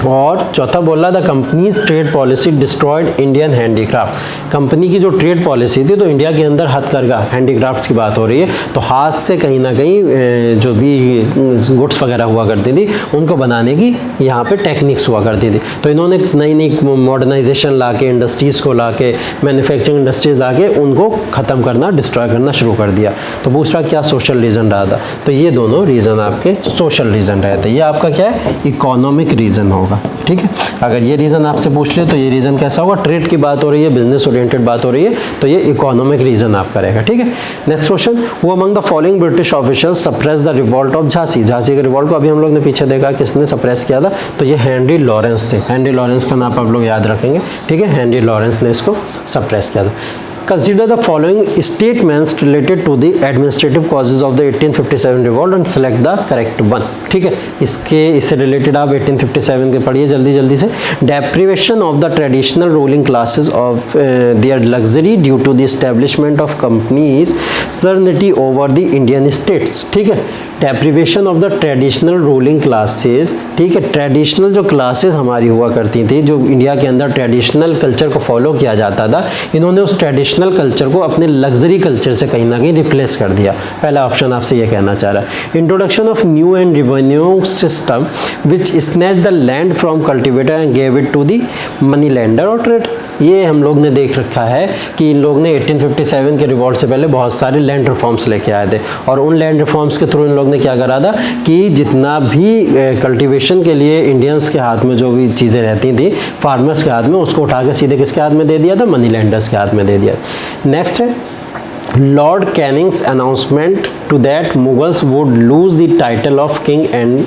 [SPEAKER 1] और चौथा बोला the companies trade policy destroyed Indian handicraft. Company की जो ट्रेड पॉलिसी थी, तो इंडिया के अंदर हथकरघा हैंडीक्राफ्ट्स की बात हो रही है, तो हाथ से कहीं ना कहीं जो भी गुड्स वगैरह हुआ करती थी उनको बनाने की यहाँ पे टेक्निक्स हुआ करती थी। तो इन्होंने नई नई मॉडर्नाइजेशन ला के, इंडस्ट्रीज़ को ला के, मैन्युफैक्चरिंग इंडस्ट्रीज ला के उनको ख़त्म करना, डिस्ट्रॉय करना शुरू कर दिया। तो दूसरा क्या सोशल रीज़न रहा था, तो ये दोनों रीज़न आपके सोशल रीज़न रहे थे। ये आपका क्या है, इकोनॉमिक रीज़न होगा। ठीक है, अगर ये रीज़न आपसे पूछ ले तो ये रीज़न कैसा होगा, ट्रेड की बात हो रही है, बिजनेस ओरिएंटेड बात हो रही है, तो ये इकोनॉमिक रीज़न आपका रहेगा। ठीक है, नेक्स्ट क्वेश्चन, वो among the following British officials suppress the revolt of Jhansi. Jhansi के रिवॉल्ट को अभी हम लोग ने पीछे देखा किसने सप्रेस किया था, तो ये हेनरी लॉरेंस थे। हेनरी लॉरेंस का नाम आप लोग याद रखेंगे। ठीक है, हेनरी लॉरेंस ने इसको सप्रेस किया था। Consider the following statements related to the administrative causes of the 1857 revolt and select the correct one। ठीक है, इससे रिलेटेड आप 1857 के पढ़िए जल्दी से। Deprivation of the traditional ruling classes of their luxury due to the establishment of companies sovereignty over the Indian states। ठीक है, deprivation of the traditional ruling classes. ठीक है, ट्रेडिशनल जो क्लासेस हमारी हुआ करती थी, जो इंडिया के अंदर ट्रेडिशनल कल्चर को फॉलो किया जाता था, इन्होंने उस ट्रेडिशनल कल्चर को अपने लग्जरी कल्चर से कहीं ना कहीं रिप्लेस कर दिया। पहला ऑप्शन आपसे ये कहना चाह रहा है। Introduction of new and revenue system which snatch the land from cultivator and gave it to the money lender और ट्रेड। ये हम लोग ने देख रखा है कि इन लोग ने 1857 के रिवॉल्ट से पहले बहुत सारे लैंड रिफॉर्म्स लेके आए थे, और उन लैंड रिफॉर्म्स के थ्रू इन लोग ने क्या करा था कि जितना भी कल्टीवेशन के लिए इंडियंस के हाथ में जो भी चीज़ें रहती थी, फार्मर्स के हाथ में, उसको उठा के सीधे किसके हाथ में दे दिया था, मनी लैंडर्स के हाथ में दे दिया। नेक्स्ट है Lord Canning's announcement to that Mughals would lose the title of king and,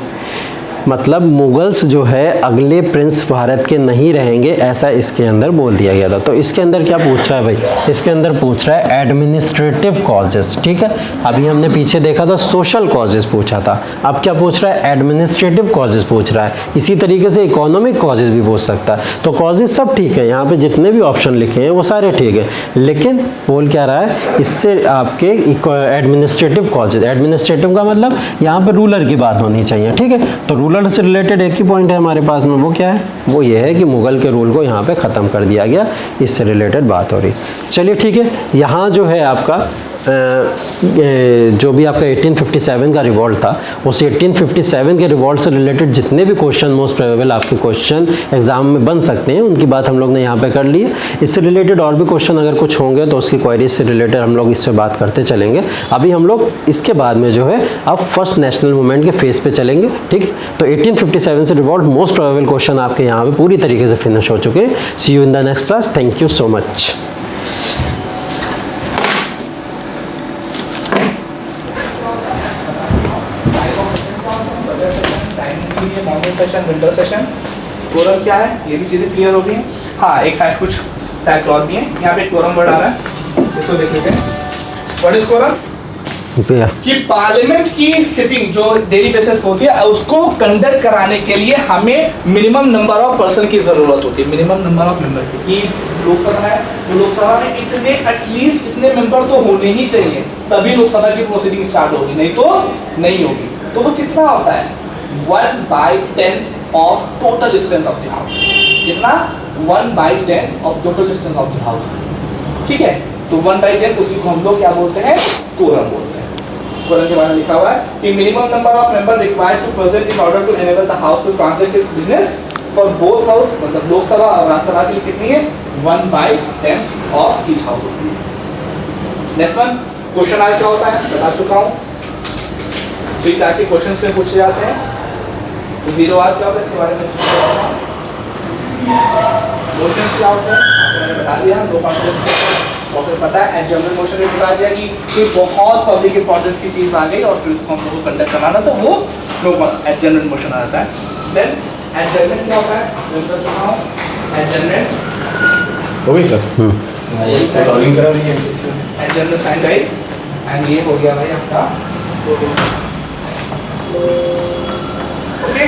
[SPEAKER 1] मतलब मुगल्स जो है अगले प्रिंस भारत के नहीं रहेंगे, ऐसा इसके अंदर बोल दिया गया था। तो इसके अंदर क्या पूछ रहा है भाई, इसके अंदर पूछ रहा है एडमिनिस्ट्रेटिव कॉजेस। ठीक है, अभी हमने पीछे देखा था सोशल कॉजेस पूछा था, अब क्या पूछ रहा है, एडमिनिस्ट्रेटिव कॉजेस पूछ रहा है। इसी तरीके से इकोनॉमिक कॉजेस भी पूछ सकता है। तो कॉजेस सब ठीक है, यहाँ पे जितने भी ऑप्शन लिखे हैं वो सारे ठीक है, लेकिन बोल क्या रहा है, इससे आपके एडमिनिस्ट्रेटिव कॉजेस, एडमिनिस्ट्रेटिव का मतलब यहाँ पे रूलर की बात होनी चाहिए। ठीक है, तो रूलर से रिलेटेड एक ही पॉइंट है हमारे पास में, वो क्या है, वो ये है कि मुगल के रूल को यहाँ पे ख़त्म कर दिया गया, इससे रिलेटेड बात हो रही। चलिए ठीक है, यहाँ जो है आपका जो भी आपका 1857 का रिवॉल्ट था, उस 1857 के रिवॉल्ट से रिलेटेड जितने भी क्वेश्चन मोस्ट प्रोबेबल आपके क्वेश्चन एग्जाम में बन सकते हैं, उनकी बात हम लोग ने यहाँ पे कर ली है। इससे रिलेटेड और भी क्वेश्चन अगर कुछ होंगे तो उसकी क्वेरीज से रिलेटेड हम लोग इससे बात करते चलेंगे। अभी हम लोग इसके बाद में जो है अब फर्स्ट नेशनल मूवमेंट के फेज पे चलेंगे। ठीक है, तो 1857 से रिवॉल्ट मोस्ट प्रोबेबल क्वेश्चन आपके यहाँ पे पूरी तरीके से फिनिश हो चुके हैं। See you in the next class, thank you so much.
[SPEAKER 2] Session, winter session, quorum क्या है, ये भी चीजें क्लियर हो गई हैं। हाँ, एक फैक्ट, कुछ फैक्ट और भी हैं। यहाँ पे कोरम वर्ड आ रहा है, इसको देख लेते हैं। What is quorum? कि पार्लियामेंट की सिटिंग जो डेली बेसिस होती है, उसको कंडक्ट कराने के लिए हमें मिनिमम नंबर ऑफ पर्सन की जरूरत होती है, मिनिमम नंबर ऑफ मेंबर की। लोकसभा है, तो लोकसभा में इतने एटलीस्ट इतने मेंबर तो होने ही चाहिए, तभी लोकसभा की प्रोसीडिंग स्टार्ट होगी, नहीं तो नहीं होगी। तो वो कितना होता है, 1/10 of total strength of the house। कितना? 1/10 of total strength of the house। ठीक है, तो 1/10 उसी को हम लोग क्या बोलते हैं, कोरम बोलते हैं। कोरम के बारे में लिखा हुआ है कि minimum number of member required to present in order to enable the house to transact its business for both house, मतलब लोकसभा और राज्यसभा के लिए कितनी है, 1/10 of each house. Next one, question आज क्या होता है बता चुका हूँ, स्विच आके क्वेश्चंस में पूछे जाते हैं। तो जीरो आर क्या होता है, इसके बारे में मोशंस क्या होते हैं मैंने बता दिया, दो कॉन्सेप्ट पता है। एंड जनरल मोशन में बता दिया कि बहुत पब्लिक इंपॉर्टेंस की चीज आ गई और फिर उसको हम लोग को कंडक्ट कराना, तो वो जनरल मोशन आ जाता है। देन एडजर्नमेंट क्या होता है, मैं बता चुका हूँ। एडजर्नमेंट
[SPEAKER 3] हो गई सर, लॉगिंग करा दी है
[SPEAKER 2] एडजर्नमेंट साइन राइट, एंड ये हो गया भाई आपका ओके।